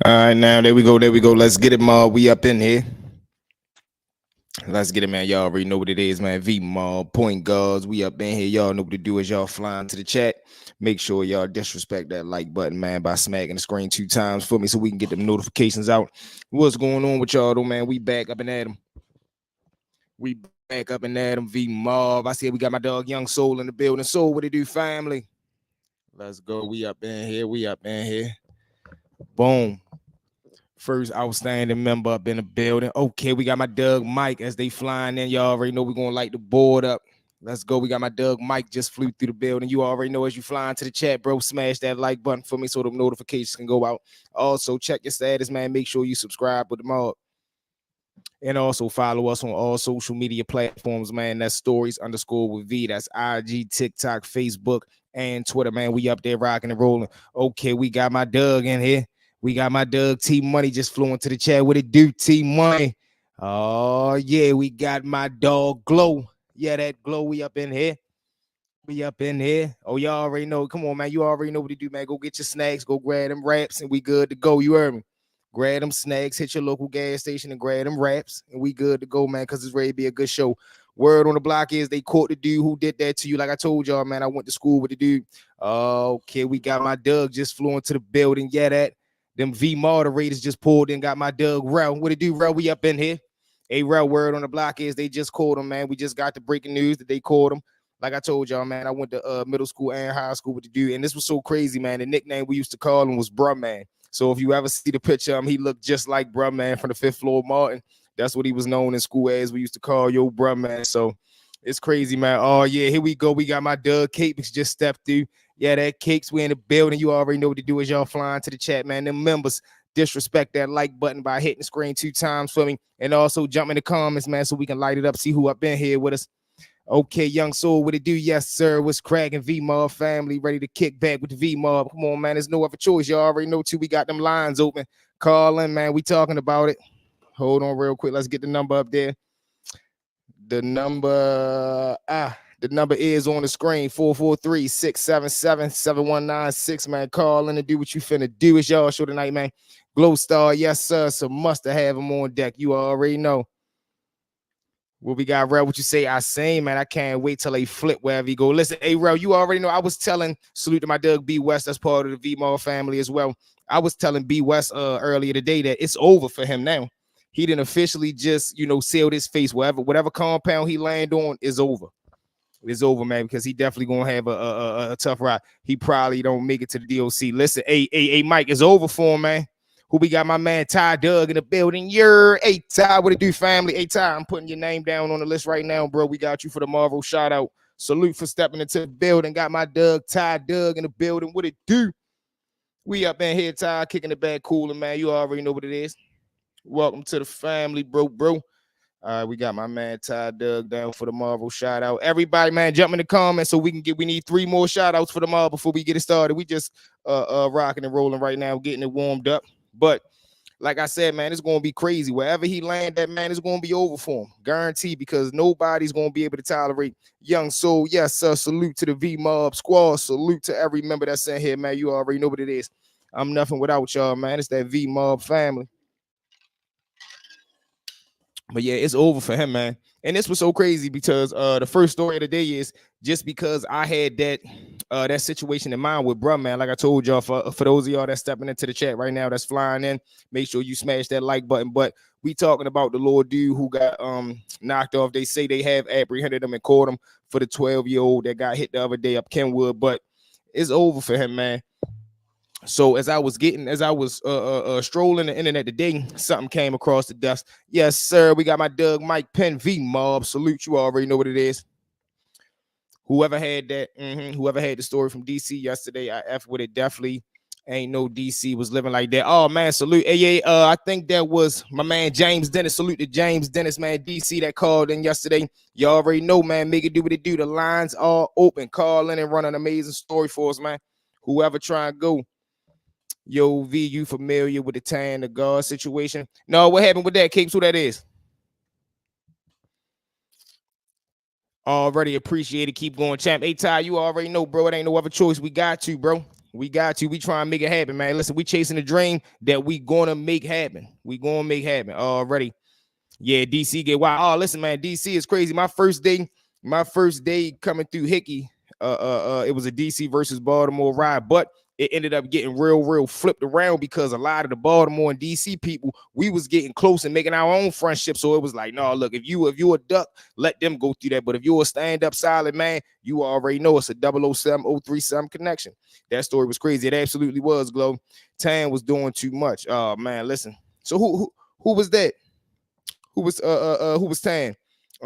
All right, now there we go. There we go. Let's get it, Mob. We up in here. Let's get it, man. Y'all already know what it is, man. V Mob, point guards. We up in here. Y'all know what to do as y'all flying to the chat. Make sure y'all disrespect that like button, man, by smacking the screen 2 times for me so we can get them notifications out. What's going on with y'all, though, man? We back up and at 'em. We back up and at 'em. V Mob. I see we got my dog Young Soul in the building. Soul, what it do, family? Let's go. We up in here. We up in here. Boom. First outstanding member up in the building. Okay, we got my Doug Mike as they flying in. Y'all already know we're going to light the board up. Let's go. We got my Doug Mike just flew through the building. You already know as you flying to the chat, bro, smash that like button for me so the notifications can go out. Also, check your status, man. Make sure you subscribe with the mob. And also follow us on all social media platforms, man. That's stories underscore with V. That's IG, TikTok, Facebook, and Twitter, man. We up there rocking and rolling. Okay, we got my Doug in here. We got my Doug T Money just flew into the chat. What it do, T Money? Oh, yeah, we got my dog Glow. Yeah, that Glow, we up in here. We up in here. Oh, y'all already know. Come on, man. You already know what to do, man. Go get your snacks. Go grab them wraps, and we good to go. You heard me? Grab them snacks. Hit your local gas station and grab them wraps, and we good to go, man, because it's ready to be a good show. Word on the block is they caught the dude who did that to you. Like I told y'all, man, I went to school with the dude. Okay, we got my Doug just flew into the building. Yeah, that. Them V moderators just pulled in, got my Doug Rel. What it do, Rel? We up in here. A Rel, word on the block is they just called him, man. We just got the breaking news that they called him. Like I told y'all, man, I went to middle school and high school with the dude, and this was so crazy, man. The nickname we used to call him was Bruh Man. So if you ever see the picture of him, he looked just like Bruh Man from the Fifth Floor Martin. That's what he was known in school as. We used to call Yo Bruh Man. So it's crazy, man. Oh, yeah, here we go. We got my Doug Capes just stepped through. Yeah, that Capes, we in the building. You already know what to do as y'all flying to the chat, man. Them members, disrespect that like button by hitting the screen 2 times for me. And also jump in the comments, man, so we can light it up, see who up in here with us. Okay, Young Soul, what it do? Yes, sir. What's cracking? V Mob family, ready to kick back with the V Mob. Come on, man. There's no other choice. You already know, too. We got them lines open. Call in, man. We talking about it. Hold on real quick. Let's get the number up there. The number is on the screen. 443-677-7196, man. Call in and do what you finna do. It's y'all show tonight, man. Glow Star, yes, sir. So must have him on deck. You already know. What we got, Rel? What you say? I sing, man. I can't wait till they flip wherever you go. Listen, hey, Rel, you already know. I was telling, salute to my Doug B West, that's part of the V-Mall family as well. I was telling B West earlier today that it's over for him now. He didn't officially just, sealed his face. Whatever compound he land on is over. It's over, man, because he definitely gonna have a tough ride. He probably don't make it to the DOC. Listen, hey, Mike, it's over for him, man. Who we got? My man Ty Doug in the building. Hey, Ty, what it do, family? Hey, Ty, I'm putting your name down on the list right now, bro. We got you for the Marvel shout out. Salute for stepping into the building. Got my Ty Doug in the building. What it do? We up in here, Ty, kicking it back, cooling, man. You already know what it is. Welcome to the family, bro. All right, we got my man Ty Doug down for the Marvel shout out. Everybody, man, jump in the comments so we need 3 more shout outs for the Marvel before we get it started. We just rocking and rolling right now, getting it warmed up. But like I said, man, it's gonna be crazy. Wherever he land, that man is gonna be over for him, guaranteed, because nobody's gonna be able to tolerate Young Soul. Yes, sir. Salute to the V Mob squad. Salute to every member that's in here, man. You already know what it is. I'm nothing without y'all, man. It's that V Mob family. But yeah, it's over for him, man. And this was so crazy because the first story of the day is just because I had that situation in mind with bruh, man. Like I told y'all, for those of y'all that's stepping into the chat right now, that's flying in, make sure you smash that like button. But we talking about the little dude who got knocked off. They say they have apprehended him and caught him for the 12-year-old that got hit the other day up Kenwood. But it's over for him, man. So as I was strolling the internet today, something came across the desk. Yes, sir. We got my Doug Mike Penn V Mob. Salute. You already know what it is. Whoever had that, whoever had the story from DC yesterday, I F with it. Definitely ain't no DC was living like that. Oh man, salute. Hey, I think that was my man James Dennis. Salute to James Dennis, man. DC that called in yesterday. You already know, man. Make it do what it do. The lines are open. Call in and run an amazing story for us, man. Whoever try and go. Yo, V, you familiar with the Tan the God situation? No, what happened with that, Capes? Who that is? Already appreciate it. Keep going, champ. Hey, Ty, you already know, bro. It ain't no other choice. We got to, bro. We got to. We try and make it happen, man. Listen, we chasing a dream that we gonna make happen. We gonna make happen already. Yeah, DC get wild. Oh, listen, man, DC is crazy. My first day coming through Hickey, it was a DC versus Baltimore ride, but it ended up getting real flipped around because a lot of the Baltimore and DC people, we was getting close and making our own friendship. So it was like, no, look, if you a duck, let them go through that. But if you're a stand-up solid man, you already know it's a 007 037 connection. That story was crazy. It absolutely was, Glow. Tan was doing too much. Oh man, listen. So who was that? Who was Tan?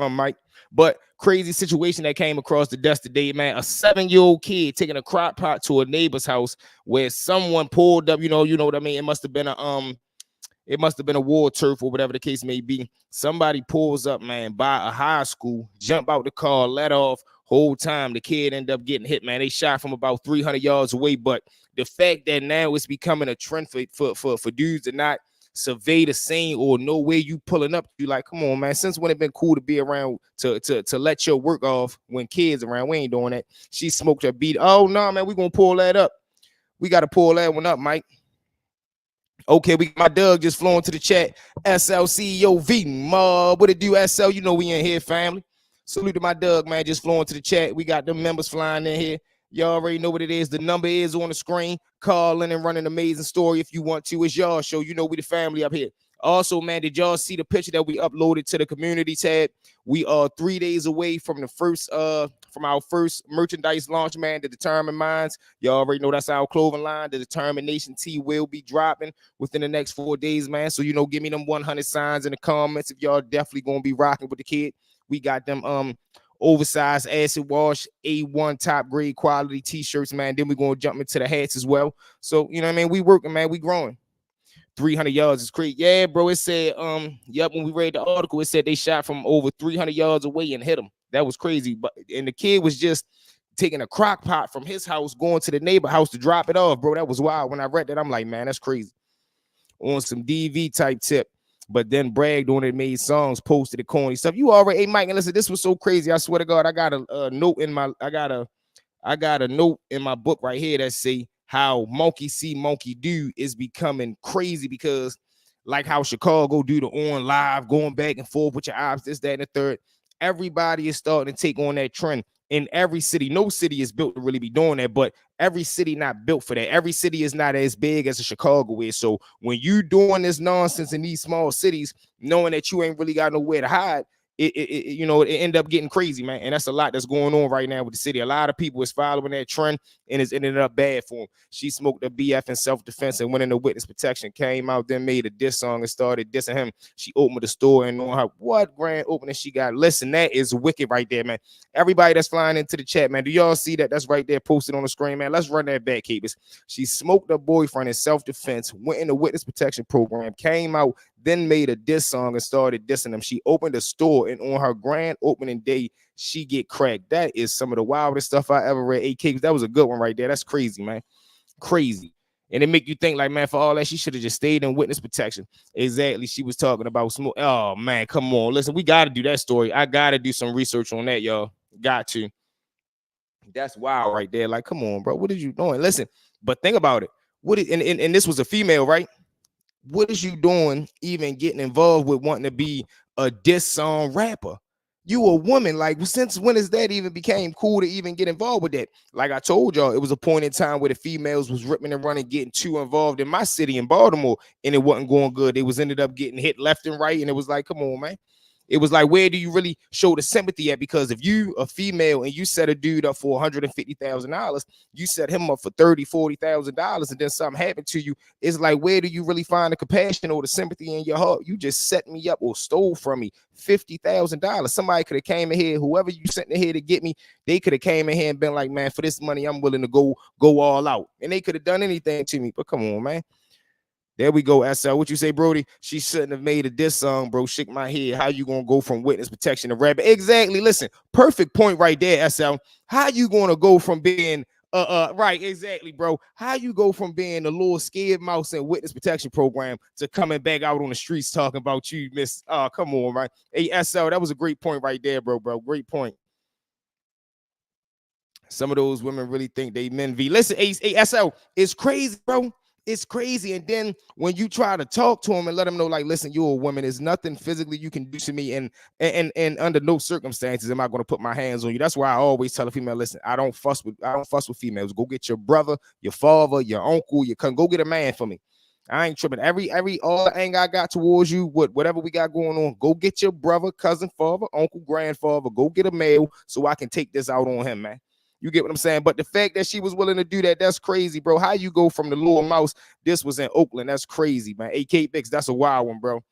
Mike. But crazy situation that came across the desk today, man. A 7-year-old kid taking a crock pot to a neighbor's house where someone pulled up. You know what I mean. It must have been a war turf or whatever the case may be. Somebody pulls up, man, by a high school, jump out the car, let off. Whole time the kid ended up getting hit, man. They shot from about 300 yards away. But the fact that now it's becoming a trend for dudes to not survey the scene or know where you pulling up, you like, come on, man. Since when it been cool to be around to let your work off when kids around? We ain't doing that. She smoked her beat. Oh no, man, we gonna pull that up. We gotta pull that one up, Mike. Okay, we got my Doug just flowing to the chat. SLCEOV Mob. What it do, SL? You know we in here, family. Salute to my Doug, man, just flowing to the chat. We got them members flying in here. Y'all already know what it is. The number is on the screen. Call in and run an amazing story if you want to. It's y'all show. You know we the family up here. Also, man, did y'all see the picture that we uploaded to the community tab? We are 3 days away from the first from our first merchandise launch, man. The Determined Minds. Y'all already know that's our clothing line. The Determination T will be dropping within the next 4 days, man. So, give me them 100 signs in the comments if y'all definitely gonna be rocking with the kid. We got them oversized acid wash A1 top grade quality t-shirts, man. Then we're gonna jump into the hats as well. So you know what I mean, we working, man, we growing. 300 yards is crazy. Yeah, bro. It said yep, when we read the article, it said they shot from over 300 yards away and hit him. That was crazy. But and the kid was just taking a crock pot from his house, going to the neighbor house to drop it off, bro. That was wild. When I read that, I'm like, man, that's crazy. On some DV type tip. But then bragged on it, made songs, posted the corny stuff. You already, hey Mike, and listen, this was so crazy. I swear to God, I got a note in my, I got a note in my book right here that say how monkey see, monkey do is becoming crazy because, like how Chicago do the on live, going back and forth with your ops, this, that, and the third. Everybody is starting to take on that trend. In every city, no city is built to really be doing that, but every city not built for that. Every city is not as big as a Chicago is. So when you doing this nonsense in these small cities, knowing that you ain't really got nowhere to hide, it end up getting crazy, man. And that's a lot that's going on right now with the city. A lot of people is following that trend, and it's ended up bad for them. She smoked a BF in self-defense and went into witness protection, came out, then made a diss song and started dissing him. She opened the store and on her what grand opening she got. Listen, that is wicked right there, man. Everybody that's flying into the chat, man, do y'all see that? That's right there posted on the screen, man. Let's run that back, Capers. She smoked her boyfriend in self-defense, went in the witness protection program, came out, then made a diss song and started dissing them. She opened a store, and on her grand opening day, she get cracked. That is some of the wildest stuff I ever read. AK, that was a good one right there. That's crazy, man. Crazy. And it make you think like, man, for all that, she should have just stayed in witness protection. Exactly. She was talking about smoke. Oh, man, come on. Listen, we got to do that story. I got to do some research on that, y'all. Got to. That's wild right there. Like, come on, bro. What are you doing? Listen, but think about it. And this was a female, right? What is you doing even getting involved with wanting to be a diss song rapper? You a woman. Like, since when is that even became cool to even get involved with that? Like I told y'all, it was a point in time where the females was ripping and running, getting too involved in my city in Baltimore, and it wasn't going good. They was ended up getting hit left and right, and it was like, come on, man. It was like, where do you really show the sympathy at? Because if you a female and you set a dude up for $150,000, you set him up for $30,000, $40,000, and then something happened to you. It's like, where do you really find the compassion or the sympathy in your heart? You just set me up or stole from me $50,000. Somebody could have came in here, whoever you sent in here to get me, they could have came in here and been like, man, for this money, I'm willing to go all out. And they could have done anything to me. But come on, man. There we go, SL. What you say, Brody? She shouldn't have made a diss song, bro. Shake my head. How you gonna go from witness protection to rap? Exactly. Listen, perfect point right there, SL. How you gonna go from being right, exactly, bro. How you go from being a little scared mouse in witness protection program to coming back out on the streets talking about you, miss? Come on, right? Hey, SL, that was a great point right there, bro. Great point. Some of those women really think they men V. Listen, ASL, it's crazy, bro. It's crazy. And then when you try to talk to them and let them know, like, listen, you're a woman. There's nothing physically you can do to me, and under no circumstances am I going to put my hands on you. That's why I always tell a female, listen, I don't fuss with females. Go get your brother, your father, your uncle, your cousin. Go get a man for me. I ain't tripping. All the anger I got towards you, whatever we got going on, go get your brother, cousin, father, uncle, grandfather. Go get a male so I can take this out on him, man. You get what I'm saying? But the fact that she was willing to do that, that's crazy, bro. How you go from the Lower Mouse? This was in Oakland. That's crazy, man. AK Bix, that's a wild one, bro.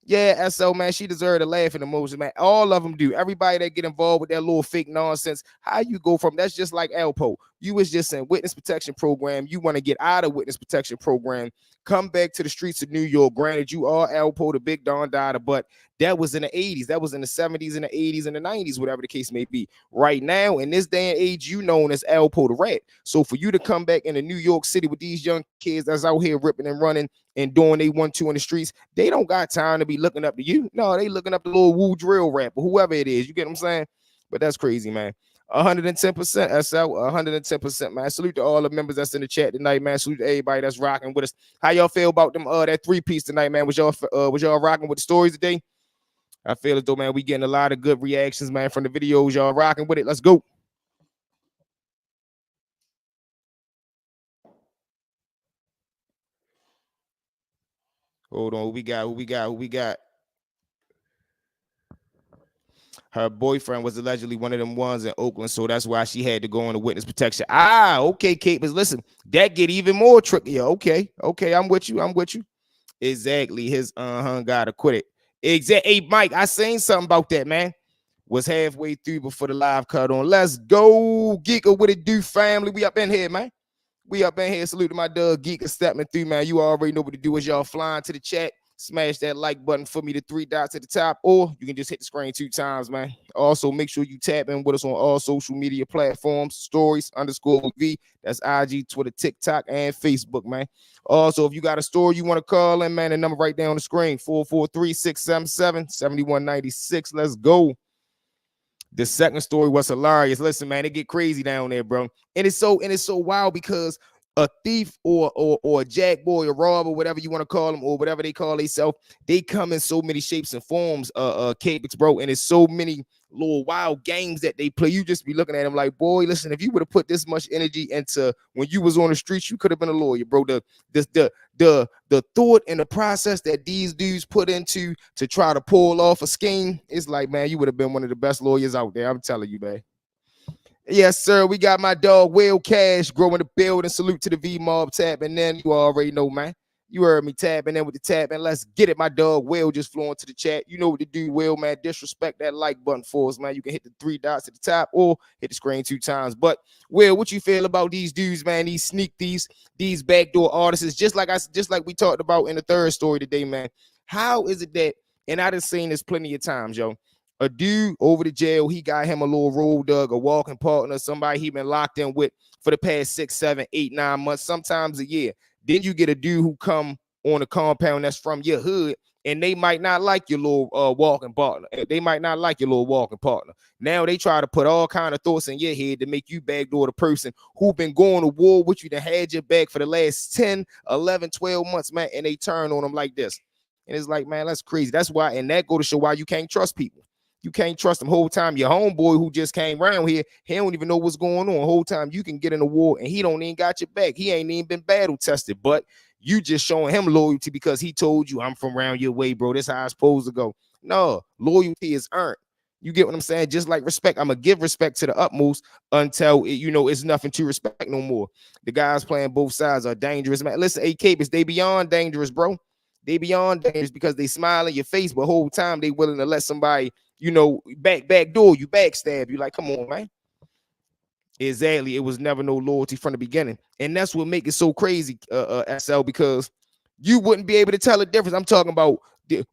Yeah, SO, man, she deserved a laugh in the emotion, man. All of them do. Everybody that get involved with that little fake nonsense, how you go from, that's just like Alpo. You was just in witness protection program. You want to get out of witness protection program, come back to the streets of New York. Granted, you are Alpo, the big Don Dada, but that was in the 80s. That was in the 70s and the 80s and the 90s, whatever the case may be. Right now, in this day and age, you known as Alpo the Rat. So for you to come back into New York City with these young kids that's out here ripping and running and doing they 1-2 in the streets, they don't got time to be looking up to you. No, they looking up the little woo drill rapper, whoever it is. You get what I'm saying? But that's crazy, man. 110% SL, 110%, man. Salute to all the members that's in the chat tonight, man. Salute to everybody that's rocking with us. How y'all feel about them that 3-piece tonight, man? Was y'all rocking with the stories today? I feel as though, man, we getting a lot of good reactions, man, from the videos. Y'all rocking with it. Let's go. Hold on. Who we got? Her boyfriend was allegedly one of them ones in Oakland, so that's why she had to go into witness protection. Okay, Kate, but listen, that get even more trickier. Okay, I'm with you. Exactly. His got acquitted. Exactly. Hey, Mike, I seen something about that, man. Was halfway through before the live cut on. Let's go, Geeka. What it do, family? We up in here, man. We up in here. Salute to my dog Geeka stepping through, man. You already know what to do as y'all flying to the chat. Smash that like button for me, the 3 dots at the top, or you can just hit the screen 2 times, man. Also, make sure you tap in with us on all social media platforms, stories_V. That's IG, Twitter, TikTok, and Facebook, man. Also, if you got a story you want to call in, man, the number right there on the screen, 443-677-7196. Let's go. The second story was hilarious. Listen, man, it get crazy down there, bro. And it's so wild because a thief or a jack boy, a robber, whatever you want to call them, or whatever they call themselves, they come in so many shapes and forms, K-Bix, bro. And it's so many little wild games that they play. You just be looking at them like, boy, listen, if you would have put this much energy into when you was on the streets, you could have been a lawyer, bro. The thought and the process that these dudes put into to try to pull off a scheme, it's like, man, you would have been one of the best lawyers out there. I'm telling you, man. Yes, sir. We got my dog Will Cash growing the building. Salute to the V Mob tab. And then you already know, man. You heard me tapping in with the tap, and let's get it. My dog Will just flew into the chat. You know what to do, Will, man. Disrespect that like button for us, man. You can hit the 3 dots at the top or hit the screen 2 times. But Will, what you feel about these dudes, man? These backdoor artists, just like we talked about in the third story today, man. How is it that? And I done seen this plenty of times, yo. A dude over to jail, he got him a little road dog, a walking partner, somebody he been locked in with for the past 6, 7, 8, 9 months, sometimes a year. Then you get a dude who come on a compound that's from your hood, and they might not like your little walking partner. They might not like your little walking partner. Now they try to put all kind of thoughts in your head to make you backdoor the person who been going to war with you, that had your back for the last 10, 11, 12 months, man, and they turn on them like this. And it's like, man, that's crazy. That's why, and that go to show why you can't trust people. You can't trust them. Whole time your homeboy who just came around here, he don't even know what's going on. Whole time you can get in a war and he don't even got your back. He ain't even been battle tested, but you just showing him loyalty because he told you, I'm from around your way, bro. This how it's supposed to go. No, loyalty is earned. You get what I'm saying? Just like respect. I'm going to give respect to the utmost until, it's nothing to respect no more. The guys playing both sides are dangerous, man. Listen, AK, they beyond dangerous, bro. They beyond dangerous because they smile in your face, but whole time they willing to let somebody, backdoor you, backstab you. Like, come on, man. Exactly. It was never no loyalty from the beginning. And that's what makes it so crazy, SL, because you wouldn't be able to tell the difference. I'm talking about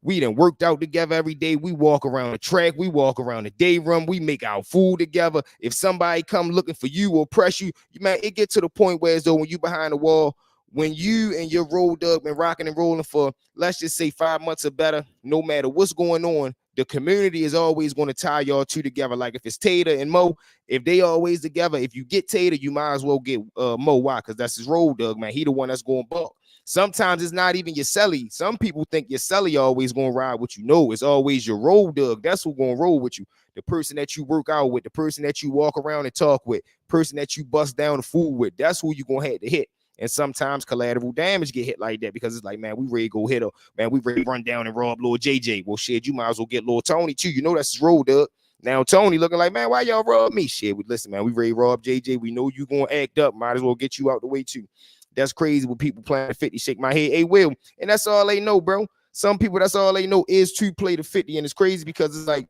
we done worked out together every day. We walk around the track. We walk around the day room. We make our food together. If somebody come looking for you or press you, man, it get to the point where as though when you behind the wall, when you and your road dog been rocking and rolling for, let's just say 5 months or better, no matter what's going on, the community is always going to tie y'all two together. Like if it's Tater and Mo, if they always together, if you get Tater, you might as well get Mo. Why? Because that's his road dog, man. He the one that's going buck. Sometimes it's not even your celly. Some people think your celly always gonna ride with you. No, it's always your road dog. That's who gonna roll with you. The person that you work out with, the person that you walk around and talk with, person that you bust down the food with. That's who you gonna have to hit. And sometimes collateral damage get hit like that because it's like, man, we ready to go hit her. Man, we ready to run down and rob Lil JJ. Well, shit, you might as well get Lil Tony too. You know that's his road dog. Now Tony looking like, man, why y'all rob me? Shit, listen, man, we ready to rob JJ. We know you gonna act up. Might as well get you out the way too. That's crazy when people playing 50. Shake my head. Hey, Will. And that's all they know, bro. Some people, that's all they know is to play the 50. And it's crazy because it's like,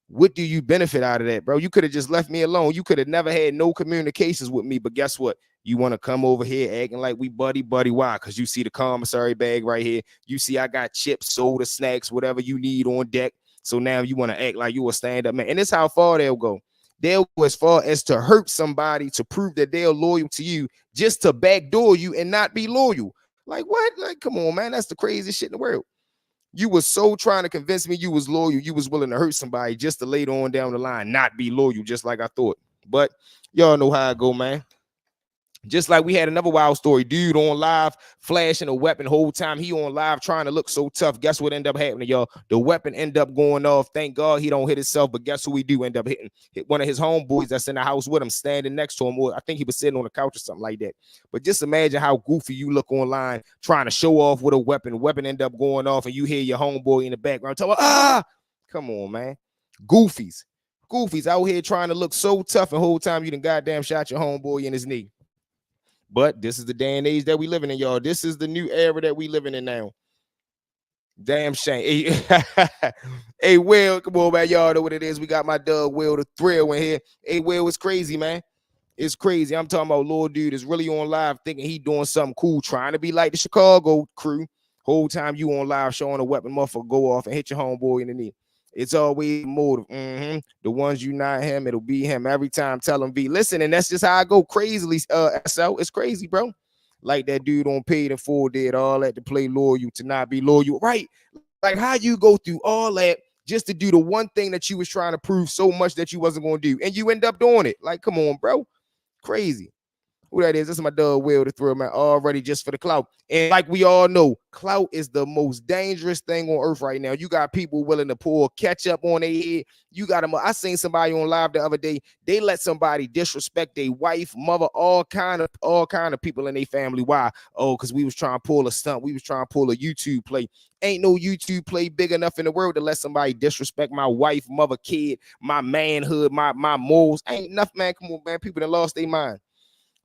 what do you benefit out of that, bro? You could have just left me alone. You could have never had no communications with me. But guess what? You want to come over here acting like we buddy. Why? Because you see the commissary bag right here. You see I got chips, soda, snacks, whatever you need on deck. So now you want to act like you a stand-up man. And this how far they'll go. They'll go as far as to hurt somebody to prove that they're loyal to you just to backdoor you and not be loyal. Like what? Like, come on, man. That's the craziest shit in the world. You was so trying to convince me you was loyal. You was willing to hurt somebody just to later on down the line not be loyal, just like I thought. But y'all know how I go, man. Just like we had another wild story, dude on live flashing a weapon whole time. He on live trying to look so tough. Guess what ended up happening, y'all? The weapon ended up going off. Thank God he don't hit himself, but guess who he do end up hitting? Hit one of his homeboys that's in the house with him, standing next to him, or I think he was sitting on the couch or something like that. But just imagine how goofy you look online trying to show off with a weapon. Weapon end up going off, and you hear your homeboy in the background talking, come on, man. Goofies out here trying to look so tough, and whole time you done goddamn shot your homeboy in his knee. But this is the day and age that we living in, y'all. This is the new era that we living in now. Damn shame. Hey, Will, come on, man. Y'all know what it is. We got my dog, Will, the thrill in here. Hey, Will, it's crazy, man. It's crazy. I'm talking about little dude is really on live thinking he doing something cool, trying to be like the Chicago crew. Whole time you on live showing a weapon, motherfucker, go off and hit your homeboy in the knee. It's always motive. The ones you not him, it'll be him every time. Tell him, V. Listen, and that's just how I go crazily. SL, it's crazy, bro. Like that dude on Paid in Full did all that to play loyal, to not be loyal, right? Like how you go through all that just to do the one thing that you was trying to prove so much that you wasn't going to do, and you end up doing it. Like, come on, bro, crazy. Who that is? This is my dog Will, the thrill, man. Already just for the clout. And like we all know, clout is the most dangerous thing on earth right now. You got people willing to pour ketchup on their head. You got them. I seen somebody on live the other day. They let somebody disrespect their wife, mother, all kind of people in their family. Why? Oh, because we was trying to pull a stunt. We was trying to pull a YouTube play. Ain't no YouTube play big enough in the world to let somebody disrespect my wife, mother, kid, my manhood, my morals. Ain't enough, man. Come on, man. People that lost their mind.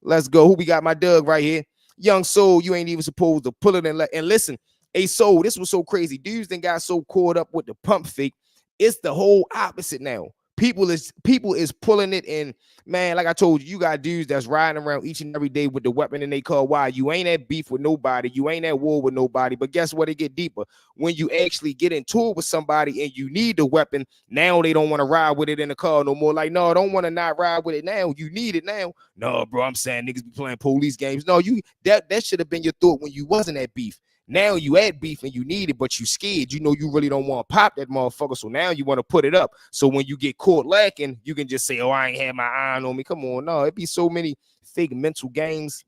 Let's go. Who we got? My Doug right here. Young Soul, you ain't even supposed to pull it and listen. Hey, Soul, this was so crazy. Dudes then got so caught up with the pump fake. It's the whole opposite now. People is pulling it in. Man, like I told you, you got dudes that's riding around each and every day with the weapon in they car. Why? You ain't at beef with nobody. You ain't at war with nobody. But guess what? It get deeper. When you actually get into it with somebody and you need the weapon, now they don't want to ride with it in the car no more. Like, no, I don't want to not ride with it now. You need it now. No, bro, I'm saying niggas be playing police games. No, that should have been your thought when you wasn't at beef. Now you at beef and you need it, but you scared. You know you really don't want to pop that motherfucker. So now you want to put it up. So when you get caught lacking, you can just say, oh, I ain't had my eye on me. Come on. No, it be so many fake mental games.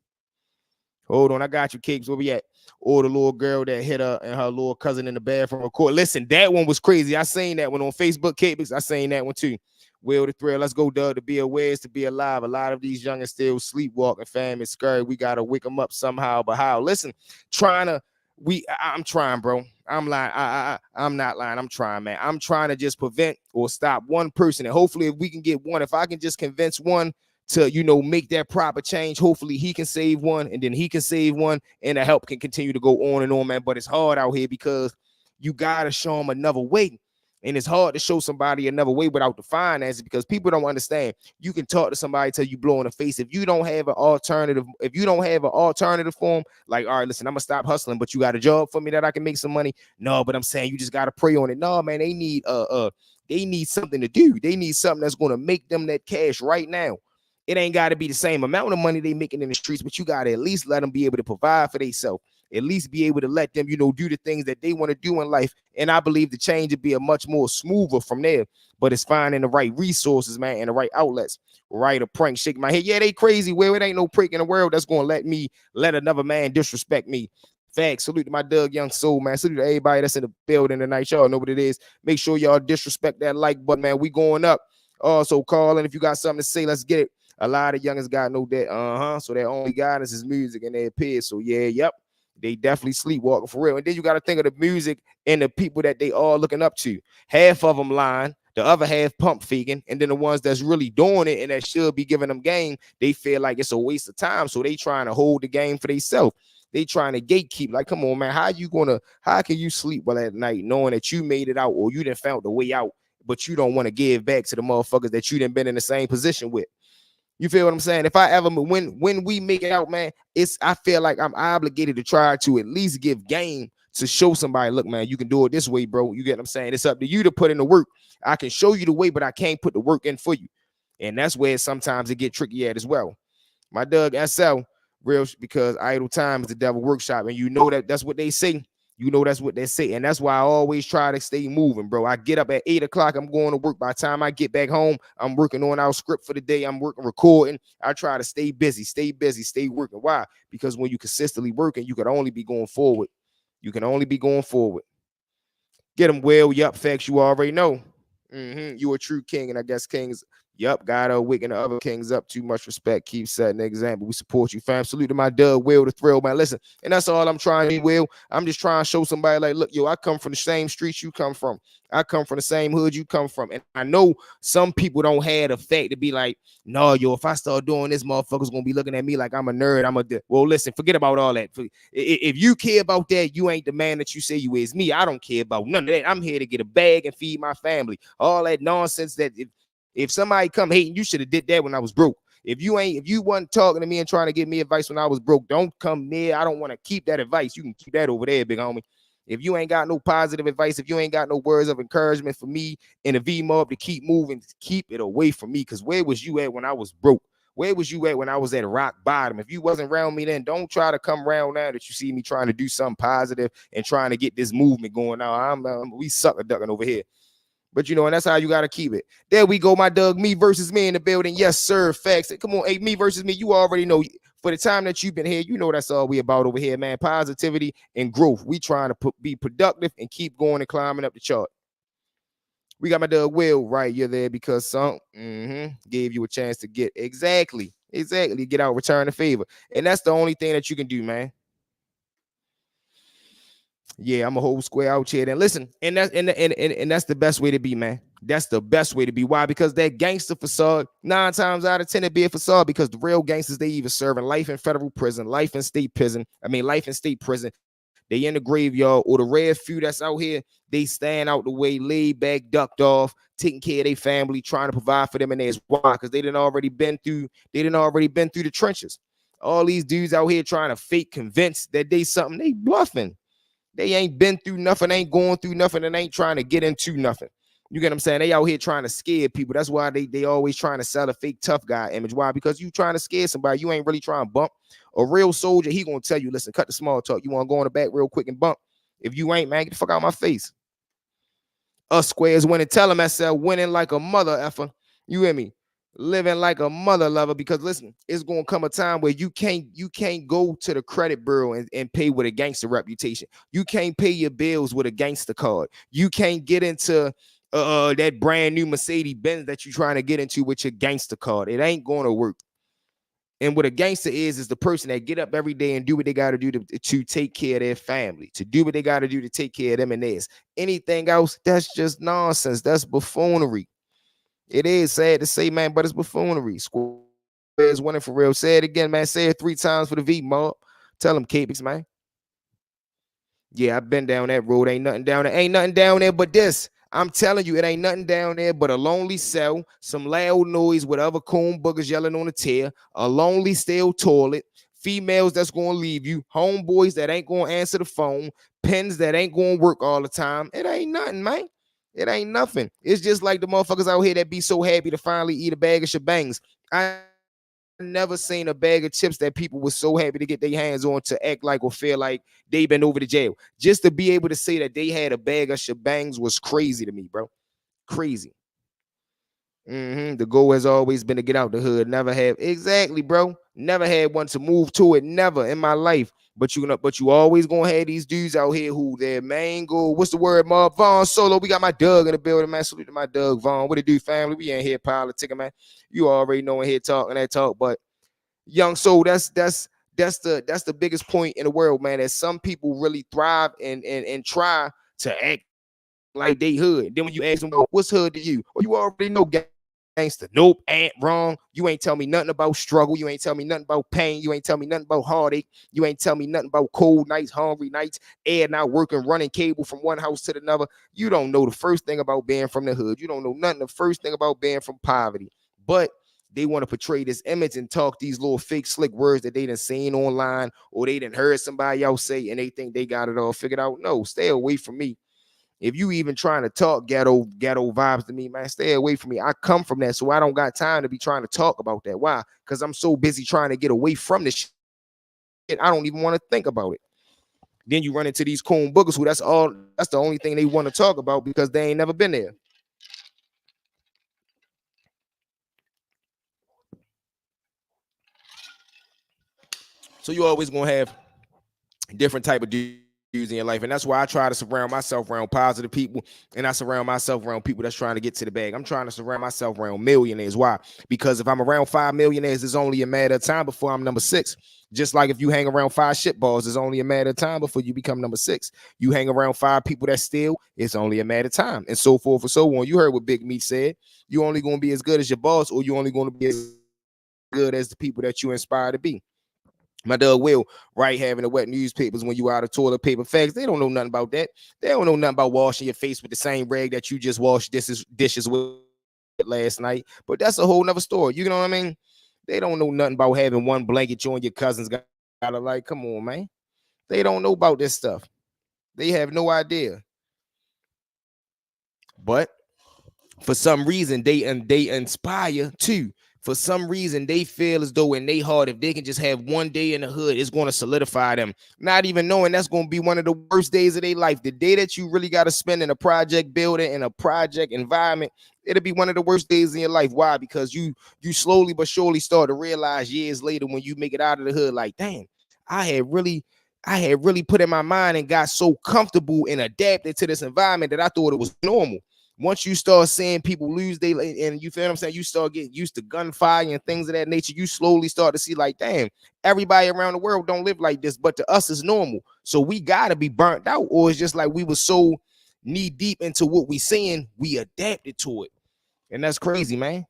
Hold on, I got you, Cakes. Where we at? Or the little girl that hit her and her little cousin in the bathroom. Listen, that one was crazy. I seen that one on Facebook, Cakes. I seen that one too. Will the thrill. Let's go, Doug. To be aware is to be alive. A lot of these youngins still sleepwalking, fam. It's scary. We got to wake them up somehow. But how? Listen, I'm trying, bro. I'm lying. I'm not lying. I'm trying, man. I'm trying to just prevent or stop one person. And hopefully if we can get one, if I can just convince one to, make that proper change, hopefully he can save one and then he can save one and the help can continue to go on and on, man. But it's hard out here because you got to show them another way. And it's hard to show somebody another way without the finances because people don't understand. You can talk to somebody till you blow in the face. If you don't have an alternative, for them, like, all right, listen, I'm gonna stop hustling, but you got a job for me that I can make some money. No, but I'm saying you just gotta pray on it. No, man, they need something to do. They need something that's gonna make them that cash right now. It ain't got to be the same amount of money they making in the streets, but you got to at least let them be able to provide for themselves. at least be able to let them, do the things that they want to do in life. And I believe the change would be a much more smoother from there. But it's finding the right resources, man, and the right outlets. Right, a prank, shake my head. Yeah, they crazy. Well, it ain't no prick in the world that's gonna let another man disrespect me. Facts. Salute to my Doug Young Soul, man. Salute to everybody that's in the building tonight. Y'all know what it is. Make sure y'all disrespect that like button, man. We going up. Also, call in if you got something to say. Let's get it. A lot of youngins got no that. So their only guidance is music and their peers. So yeah, yep. They definitely sleepwalking for real. And then you got to think of the music and the people that they all looking up to. Half of them lying, the other half pump faking, and then the ones that's really doing it and that should be giving them game, they feel like it's a waste of time. So they trying to hold the game for themselves. They trying to gatekeep. Like, come on, man. How can you sleep well at night knowing that you made it out or you done found the way out, but you don't want to give back to the motherfuckers that you done been in the same position with? You feel what I'm saying? If I ever when we make it out, man, I feel like I'm obligated to try to at least give game to show somebody, look, man, you can do it this way, bro. You get what I'm saying? It's up to you to put in the work. I can show you the way, but I can't put the work in for you. And that's where sometimes it get tricky at as well. My Doug SL, real, because idle time is the devil workshop, and you know that's what they say. You know that's what they say, and that's why I always try to stay moving, bro. I get up at 8 o'clock. I'm going to work. By the time I get back home, I'm working on our script for the day. I'm recording. I try to stay busy, stay working. Why? Because when you consistently working, you can only be going forward. You can only be going forward. Get them well. Yup, facts. You already know. You a true king, and I guess kings. Yup, God waking the other kings up. Too much respect. Keep setting the example. We support you, fam. Salute to my Doug, Will the Thrill, man. Listen, and that's all I'm trying to do, Will. I'm just trying to show somebody, like, look, yo, I come from the same streets you come from. I come from the same hood you come from. And I know some people don't have the fact to be like, no, yo, if I start doing this, motherfuckers gonna be looking at me like I'm a nerd. Well, listen, forget about all that. If you care about that, you ain't the man that you say you is. Me, I don't care about none of that. I'm here to get a bag and feed my family. All that nonsense that if somebody come hating, you should have did that when I was broke. If you wasn't talking to me and trying to give me advice when I was broke, don't come near. I don't want to keep that advice. You can keep that over there, big homie. If you ain't got no positive advice, if you ain't got no words of encouragement for me and the V Mob to keep moving, keep it away from me. Because where was you at when I was broke? Where was you at when I was at rock bottom? If you wasn't around me then, don't try to come around now that you see me trying to do something positive and trying to get this movement going now. We sucker ducking over here. But, and that's how you got to keep it. There we go, my Doug. Me versus me in the building. Yes, sir. Facts. Come on, hey, me versus me. You already know. For the time that you've been here, that's all we about over here, man. Positivity and growth. We trying to be productive and keep going and climbing up the chart. We got my Doug Will right. You're there because some gave you a chance to get exactly get out, return the favor. And that's the only thing that you can do, man. Yeah, I'm a whole square out here. And listen, and that's the best way to be, man. That's the best way to be. Why? Because that gangster facade, 9 times out of 10, it be a facade. Because the real gangsters, they either serving life in federal prison, life in state prison. They in the graveyard, or the rare few that's out here, they stand out the way, laid back, ducked off, taking care of their family, trying to provide for them and theirs. Why? Because they didn't already been through the trenches. All these dudes out here trying to fake convince that they something, they bluffing. They ain't been through nothing, ain't going through nothing, and ain't trying to get into nothing. You get what I'm saying? They out here trying to scare people. That's why they always trying to sell a fake tough guy image. Why? Because you trying to scare somebody. You ain't really trying to bump. A real soldier, he gonna tell you, listen, cut the small talk. You want to go on the back real quick and bump. If you ain't, man, get the fuck out of my face. Us squares winning. Tell them SL winning like a mother effer. You hear me? Living like a mother lover, because listen, it's gonna come a time where you can't go to the credit bureau and pay with a gangster reputation. You can't pay your bills with a gangster card. You can't get into that brand new Mercedes Benz that you're trying to get into with your gangster card. It ain't gonna work. And what a gangster is the person that get up every day and do what they got to do to take care of their family, to do what they got to do to take care of them and theirs. Anything else, that's just nonsense. That's buffoonery. It is sad to say, man, but it's buffoonery. Squares winning for real. Say it again, man. Say it 3 times for the V Mob. Tell them, Capix, man. Yeah, I've been down that road. Ain't nothing down there. Ain't nothing down there but this. I'm telling you, it ain't nothing down there but a lonely cell, some loud noise with other coon boogers yelling on the tear, a lonely stale toilet, females that's going to leave you, homeboys that ain't going to answer the phone, pens that ain't going to work all the time. It ain't nothing, man. It ain't nothing. It's just like the motherfuckers out here that be so happy to finally eat a bag of shebangs. I never seen a bag of chips that people were so happy to get their hands on to act like or feel like they been over to jail. Just to be able to say that they had a bag of shebangs was crazy to me, bro. Crazy. The goal has always been to get out the hood. Never have exactly, bro. Never had one to move to it. Never in my life. But you always gonna have these dudes out here who their main goal. What's the word, Mob? Vaughn Solo. We got my Doug in the building, man. Salute to my Doug Vaughn. What it do, family? We ain't here politicking, man. You already know in here talking that talk, but young soul, that's the biggest point in the world, man. That some people really thrive and try to act like they hood. Then when you ask them, what's hood to you? Well, you already know gangster. Nope, ain't wrong. You ain't tell me nothing about struggle. You ain't tell me nothing about pain. You ain't tell me nothing about heartache. You ain't tell me nothing about cold nights, hungry nights, air not working, running cable from one house to another. You don't know the first thing about being from the hood. You don't know nothing the first thing about being from poverty. But they want to portray this image and talk these little fake slick words that they done seen online or they done heard somebody else say and they think they got it all figured out. No, stay away from me. If you even trying to talk ghetto vibes to me, man, stay away from me. I come from that, so I don't got time to be trying to talk about that. Why? Because I'm so busy trying to get away from this shit. I don't even want to think about it. Then you run into these coon boogers who that's the only thing they want to talk about because they ain't never been there. So you always gonna have different type of dudes in your life, and that's why I try to surround myself around positive people, and I surround myself around people that's trying to get to the bag. I'm trying to surround myself around millionaires. Why? Because if I'm around 5 millionaires, it's only a matter of time before I'm number 6. Just like if you hang around 5 shitballs, it's only a matter of time before you become number 6. You hang around 5 people that steal, it's only a matter of time, and so forth and so on. You heard what Big Meat said. You only going to be as good as your boss, or you only going to be as good as the people that you inspire to be. My dog Will, right, having the wet newspapers when you out of toilet paper facts. They don't know nothing about that. They don't know nothing about washing your face with the same rag that you just washed dishes with last night. But that's a whole nother story. You know what I mean? They don't know nothing about having one blanket you and your cousins got to like. Come on, man. They don't know about this stuff. They have no idea. But for some reason, they inspire too. For some reason, they feel as though in their heart, if they can just have one day in the hood, it's going to solidify them. Not even knowing that's going to be one of the worst days of their life. The day that you really got to spend in a project building, in a project environment, it'll be one of the worst days in your life. Why? Because you slowly but surely start to realize years later when you make it out of the hood, like, damn, I had really put in my mind and got so comfortable and adapted to this environment that I thought it was normal. Once you start seeing people lose their, and you feel what I'm saying, you start getting used to gunfire and things of that nature, you slowly start to see like, damn, everybody around the world don't live like this, but to us it's normal. So we got to be burnt out, or it's just like we were so knee deep into what we seeing, we adapted to it. And that's crazy, man.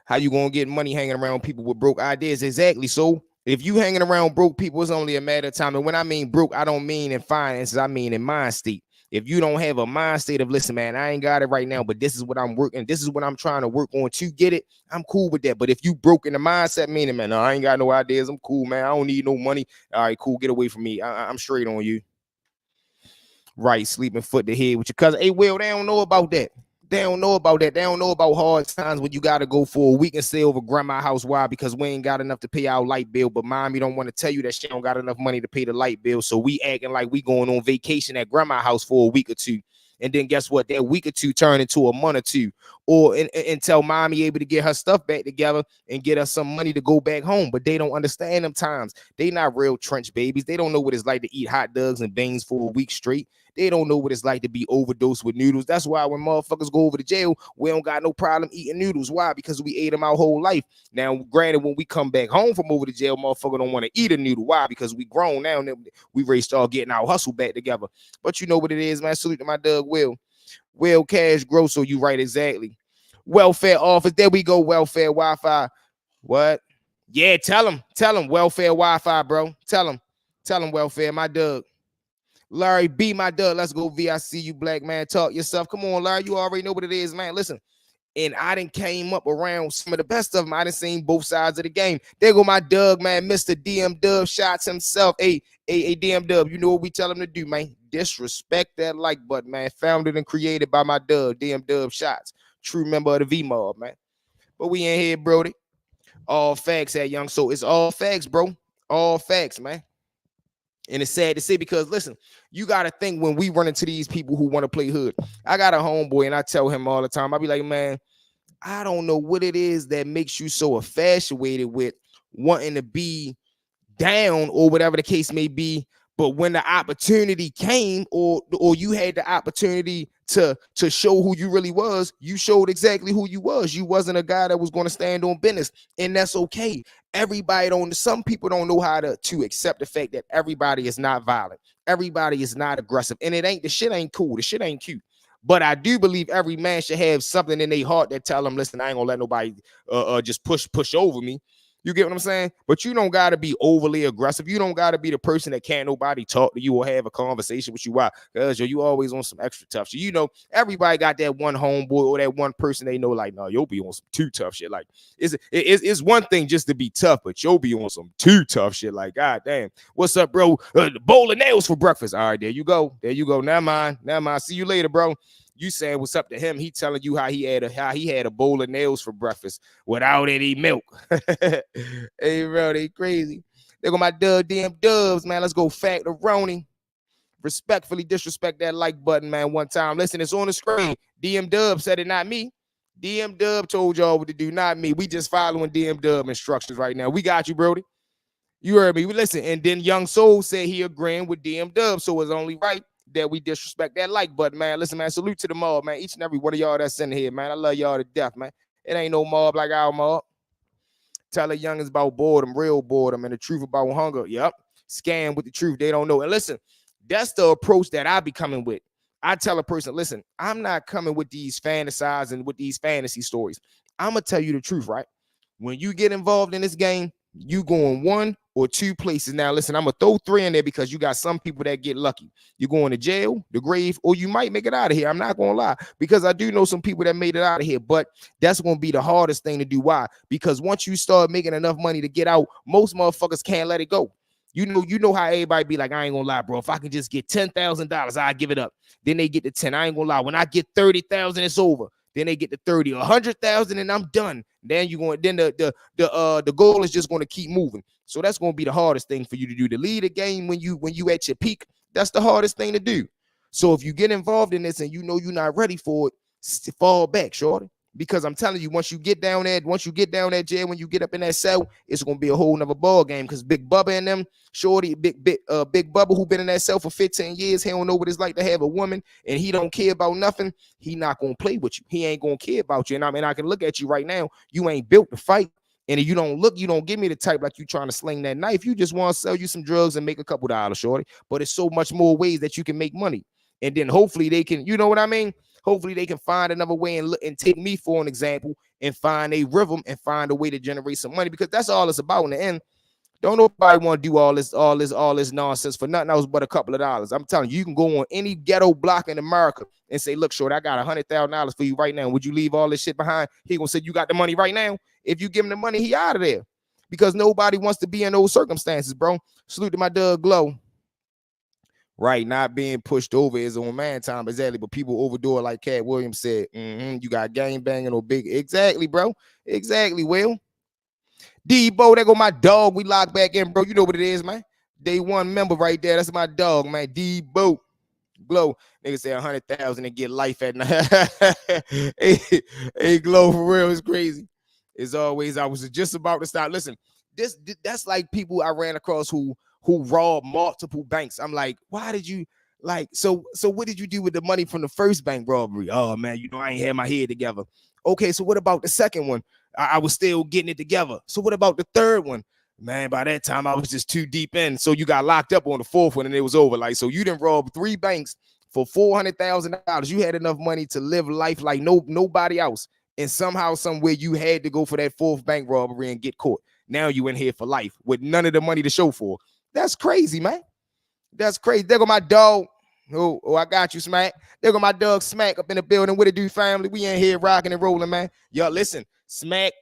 How you gonna get money hanging around people with broke ideas? Exactly. So if you hanging around broke people, it's only a matter of time. And when I mean broke, I don't mean in finances, I mean in mind state. If you don't have a mind state of, listen, man, I ain't got it right now, but this is what I'm working, this is what I'm trying to work on to get it, I'm cool with that. But if you broke in the mindset, meaning, man, no, I ain't got no ideas, I'm cool, man, I don't need no money. All right, cool, get away from me. I'm straight on you. Right, sleeping foot to head with your cousin. Hey, Will, they don't know about that. They don't know about that. They don't know about hard times when you got to go for a week and stay over grandma's house. Why? Because we ain't got enough to pay our light bill. But mommy don't want to tell you that she don't got enough money to pay the light bill. So we acting like we going on vacation at grandma's house for a week or two. And then guess what? That week or two turn into a month or two. Or until mommy able to get her stuff back together and get us some money to go back home. But they don't understand them times. They not real trench babies. They don't know what it's like to eat hot dogs and beans for a week straight. They don't know what it's like to be overdosed with noodles. That's why when motherfuckers go over to jail, we don't got no problem eating noodles. Why? Because we ate them our whole life. Now, granted, when we come back home from over to jail, motherfucker don't want to eat a noodle. Why? Because we grown now and we ready to start getting our hustle back together. But you know what it is, man. Salute to my Doug Will. Will Cash Gross, so you right, exactly. Welfare office. There we go. Welfare Wi-Fi. What? Yeah, tell him. Welfare Wi-Fi, bro. Tell him welfare, my Doug. Larry B, my Doug. Let's go, VIC, you black man. Talk yourself. Come on, Larry. You already know what it is, man. Listen. And I done came up around some of the best of them. I done seen both sides of the game. There go my Doug, man. Mr. DM Dub shots himself. Hey, DM Dub, you know what we tell him to do, man? Disrespect that like button, man. Founded and created by my Doug, DM Dub shots. True member of the V Mob, man. But we in here, Brody. All facts at Young Soul. It's all facts, bro. All facts, man. And it's sad to say because listen, you got to think when we run into these people who want to play hood. I got a homeboy and I tell him all the time, I be like, man, I don't know what it is that makes you so infatuated with wanting to be down or whatever the case may be. But when the opportunity came, or you had the opportunity to show who you really was, you showed exactly who you was. You wasn't a guy that was going to stand on business, and that's okay. Everybody don't. Some people don't know how to accept the fact that everybody is not violent. Everybody is not aggressive, and it ain't the shit ain't cool. The shit ain't cute. But I do believe every man should have something in their heart that tell them, listen, I ain't gonna let nobody just push over me. You get what I'm saying? But you don't got to be overly aggressive. You don't got to be the person that can't nobody talk to you or have a conversation with you. Why? Because you always on some extra tough shit. You know, everybody got that one homeboy or that one person they know, like, no, you'll be on some too tough shit. Like, it's one thing just to be tough, but you'll be on some too tough shit. Like, god damn, what's up, bro? The bowl of nails for breakfast. All right, there you go. There you go. Never mind. See you later, bro. You saying what's up to him? He telling you how he had a bowl of nails for breakfast without any milk. Hey, bro, they crazy. They go my damn dubs, man. Let's go fact the Roni. Respectfully disrespect that like button, man. One time, listen, it's on the screen. DM Dub said it, not me. DM Dub told y'all what to do, not me. We just following DM Dub instructions right now. We got you, Brody. You heard me. Listen, and then Young Soul said he agreeing with DM Dub, so it's only right that we disrespect that like button, man. Listen, man, salute to the mob, man. Each and every one of y'all that's in here, man. I love y'all to death, man. It ain't no mob like our mob. Tell the youngins about boredom, real boredom, and the truth about hunger. Yep. Scam with the truth. They don't know. And listen, that's the approach that I be coming with. I tell a person, listen, I'm not coming with these fantasizing with these fantasy stories. I'm going to tell you the truth, right? When you get involved in this game, you going one or two places. Now, listen, I'm going to throw three in there because you got some people that get lucky. You're going to jail, the grave, or you might make it out of here. I'm not going to lie, because I do know some people that made it out of here, but that's going to be the hardest thing to do. Why? Because once you start making enough money to get out, most motherfuckers can't let it go. You know how everybody be like, I ain't gonna lie, bro. If I can just get $10,000, I give it up. Then they get to 10. I ain't gonna lie. When I get 30,000, it's over. Then they get to 30 or 100,000, and I'm done. Then the goal is just going to keep moving. So that's going to be the hardest thing for you to do. To lead a game when you at your peak, that's the hardest thing to do. So if you get involved in this and you know you're not ready for it, fall back, shorty. Because I'm telling you, once you get down that jail, when you get up in that cell, it's gonna be a whole nother ball game. Because Big Bubba and them, shorty, Big Bubba, who been in that cell for 15 years, he don't know what it's like to have a woman, and he don't care about nothing. He not gonna play with you. He ain't gonna care about you. And I mean, I can look at you right now. You ain't built to fight. And if you don't give me the type like you trying to sling that knife. You just want to sell you some drugs and make a couple dollars, shorty. But it's so much more ways that you can make money. And then hopefully they can, you know what I mean? Hopefully they can find another way and take me for an example and find a rhythm and find a way to generate some money, because that's all it's about in the end. Don't nobody want to do all this nonsense for nothing else but a couple of dollars. I'm telling you, you can go on any ghetto block in America and say, look, short, I got $100,000 for you right now. Would you leave all this shit behind? He gonna say, you got the money right now. If you give him the money, he out of there, because nobody wants to be in those circumstances, bro. Salute to my Doug Glow. Right, not being pushed over is on man time, exactly. But people overdo it, like Cat Williams said. You got gang banging or big, exactly, bro. Exactly. Will Debo, there go my dog. We lock back in, bro. You know what it is, man. Day one member right there. That's my dog, man. Debo. Glow, niggas say 100,000 and get life at night. hey, Glow, for real, it's crazy. As always, I was just about to stop. Listen, that's like people I ran across who robbed multiple banks. I'm like, why did you so what did you do with the money from the first bank robbery? Oh man, I ain't had my head together. Okay, so what about the second one? I was still getting it together. So what about the third one? Man, by that time I was just too deep in. So you got locked up on the fourth one and it was over. Like, so you didn't rob 3 banks for $400,000. You had enough money to live life like nobody else. And somehow, somewhere, you had to go for that fourth bank robbery and get caught. Now you in here for life with none of the money to show for. That's crazy, man. That's crazy. There go my dog. Oh, I got you, Smack. There go my dog Smack up in the building. What it do, family? We in here rocking and rolling, man. Y'all listen, Smack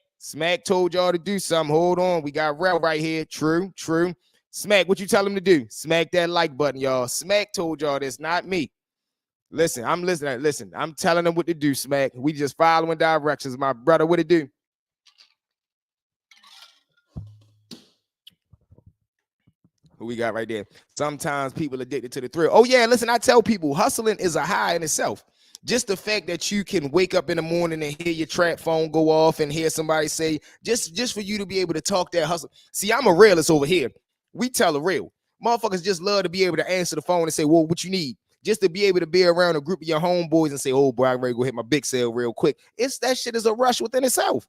told y'all to do something. Hold on. We got Rel right here. True. Smack, what you tell him to do? Smack that like button, y'all. Smack told y'all this, not me. Listen, I'm listening. Listen, I'm telling them what to do, Smack. We just following directions, my brother. What it do? Who we got right there? Sometimes people addicted to the thrill. Oh yeah, listen, I tell people hustling is a high in itself. Just the fact that you can wake up in the morning and hear your trap phone go off and hear somebody say, just for you to be able to talk that hustle. See, I'm a realist over here. We tell the real. Motherfuckers just love to be able to answer the phone and say, well, what you need? Just to be able to be around a group of your homeboys and say, oh boy, I'm ready to go hit my big sale real quick. It's that shit is a rush within itself.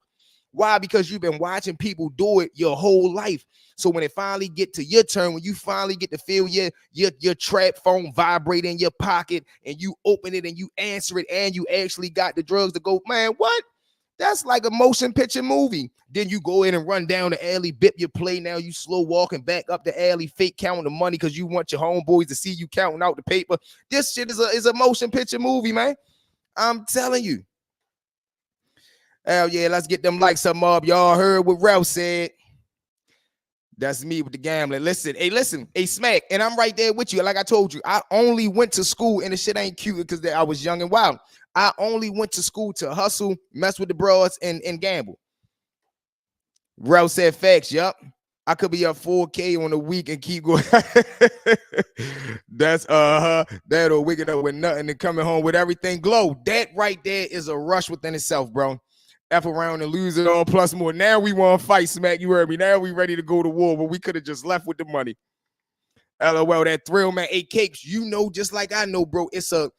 Why? Because you've been watching people do it your whole life. So when it finally get to your turn, when you finally get to feel your trap phone vibrate in your pocket and you open it and you answer it and you actually got the drugs to go, man, what? That's like a motion picture movie. Then you go in and run down the alley, bip your play. Now you slow walking back up the alley, fake counting the money because you want your homeboys to see you counting out the paper. This shit is a motion picture movie, man. I'm telling you. Hell yeah, let's get them likes up, mob. Y'all heard what Ralph said. That's me with the gambling. Listen, hey, Smack, and I'm right there with you. Like I told you, I only went to school, and the shit ain't cute because I was young and wild. I only went to school to hustle, mess with the bros, and gamble. Ralph said facts, yup. I could be up 4K on a week and keep going. That's that or waking up with nothing and coming home with everything glow. That right there is a rush within itself, bro. F around and lose it all plus more. Now we want to fight, Smack. You heard me. Now we ready to go to war, but we could have just left with the money. LOL, that thrill, man. Hey, Capes, you know, just like I know, bro. It's a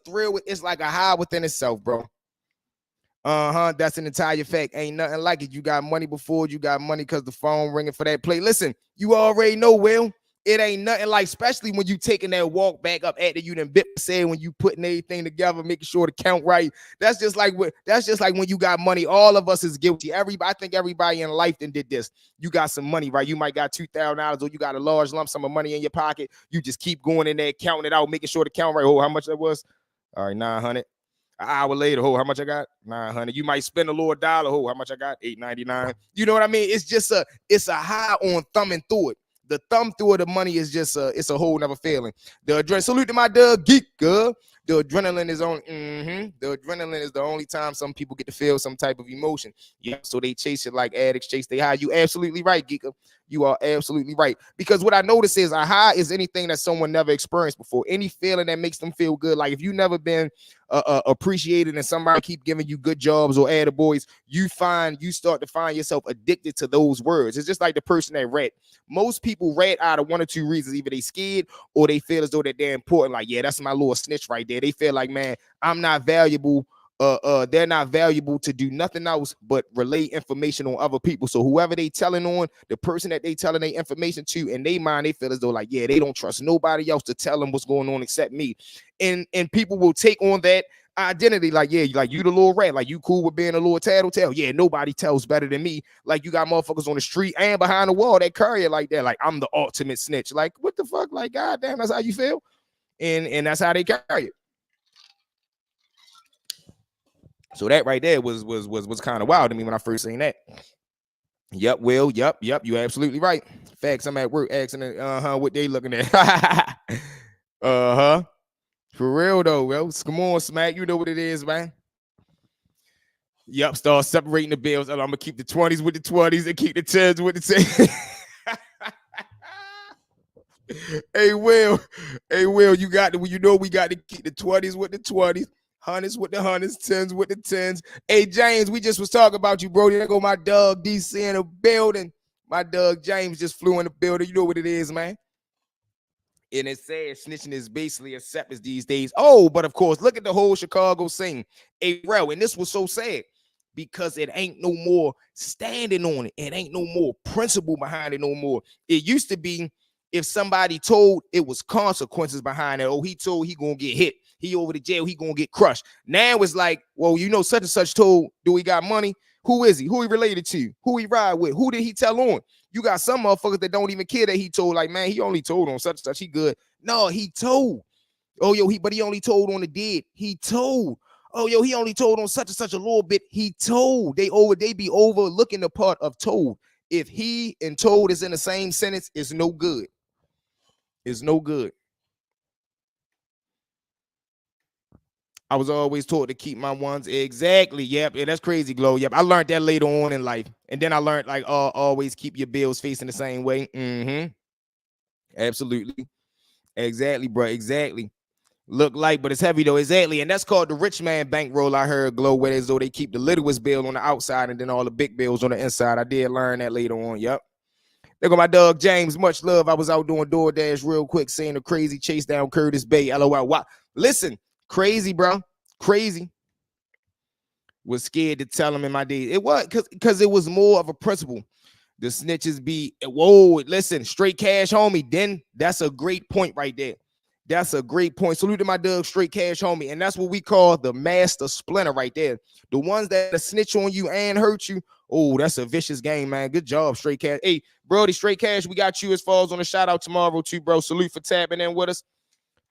thrill. It's like a high within itself, bro. That's an entire fact. Ain't nothing like it. You got money before you got money because the phone ringing for that play. Listen, you already know, Will. It ain't nothing like, especially when you taking that walk back up after you done bit said when you putting everything together, making sure to count right. That's just like when you got money. All of us is guilty. I think everybody in life then did this. You got some money, right? You might got $2,000 or you got a large lump sum of money in your pocket. You just keep going in there, counting it out, making sure to count right. Oh, how much that was? All right, 900. An hour later, oh, how much I got? 900. You might spend a little dollar. Oh, how much I got? $8.99. You know what I mean? It's just it's a high on thumbing through it. The thumb through of the money is just it's a whole nother feeling. The adrenaline. Salute to my Doug Geek, girl. The adrenaline is on. The adrenaline is the only time some people get to feel some type of emotion. Yeah, so they chase it like addicts chase they high. You absolutely right, Geeker. You are absolutely right. Because what I notice is a high is anything that someone never experienced before. Any feeling that makes them feel good. Like if you've never been appreciated and somebody keep giving you good jobs or attaboys, you start to find yourself addicted to those words. It's just like the person that rat. Most people rat out of one or two reasons. Either they scared or they feel as though that they're important. Like, yeah, that's my little snitch right there. They feel like, man, I'm not valuable. They're not valuable to do nothing else but relay information on other people. So whoever they telling on, the person that they telling their information to, in their mind, they feel as though like, yeah, they don't trust nobody else to tell them what's going on except me. And people will take on that identity, like, yeah, like you the little rat, like you cool with being a little tattletale. Yeah, nobody tells better than me. Like you got motherfuckers on the street and behind the wall that carry it like that. Like I'm the ultimate snitch. Like what the fuck? Like goddamn, that's how you feel, and that's how they carry it. So that right there was kind of wild to me when I first seen that. Yep, Will. Yep. You absolutely right. Facts. I'm at work asking, what they looking at. For real though, Will. Come on, Smack. You know what it is, man. Yep. Start separating the bills. I'm gonna keep the 20s with the 20s and keep the 10s with the 10s. Hey, Will. You got to. You know we got to keep the 20s with the 20s. Hundreds with the hundreds, tens with the tens. Hey, James, we just was talking about you, bro. There go my dog DC in the building. My dog James just flew in the building. You know what it is, man. And it says snitching is basically acceptance these days. Oh, but of course, look at the whole Chicago scene. Hey, bro, and this was so sad because it ain't no more standing on it. It ain't no more principle behind it no more. It used to be if somebody told, it was consequences behind it. Oh, he told he gonna get hit. He over to jail, he gonna get crushed. Now it's like, well, you know, such and such told, do he got money? Who is he? Who he related to? Who he ride with? Who did he tell on? You got some motherfuckers that don't even care that he told, like, man, he only told on such and such. He good. No, he told. Oh, yo, but he only told on the dead. He told. Oh, yo, he only told on such and such a little bit. He told. They be overlooking the part of told. If he and told is in the same sentence, it's no good. It's no good. I was always taught to keep my ones. Exactly. Yep. Yeah, that's crazy, Glow. Yep. I learned that later on in life. And then I learned like always keep your bills facing the same way. Absolutely. Exactly, bro. Exactly. Look light, but it's heavy though. Exactly. And that's called the rich man bankroll. I heard Glow with as though they keep the littlest bill on the outside and then all the big bills on the inside. I did learn that later on. Yep. There go my dog James. Much love. I was out doing DoorDash real quick, seeing a crazy chase down Curtis Bay. LOL. Wow. Listen, crazy, bro. Crazy. Was scared to tell him in my days. It was because it was more of a principle. The snitches be, whoa, listen, straight cash homie. Then that's a great point right there. That's a great point. Salute to my dog, straight cash homie. And that's what we call the master splinter right there. The ones that snitch on you and hurt you. Oh, that's a vicious game, man. Good job, straight cash. Hey, Brody, straight cash, we got you as far as on the shout out tomorrow too, bro. Salute for tapping in with us,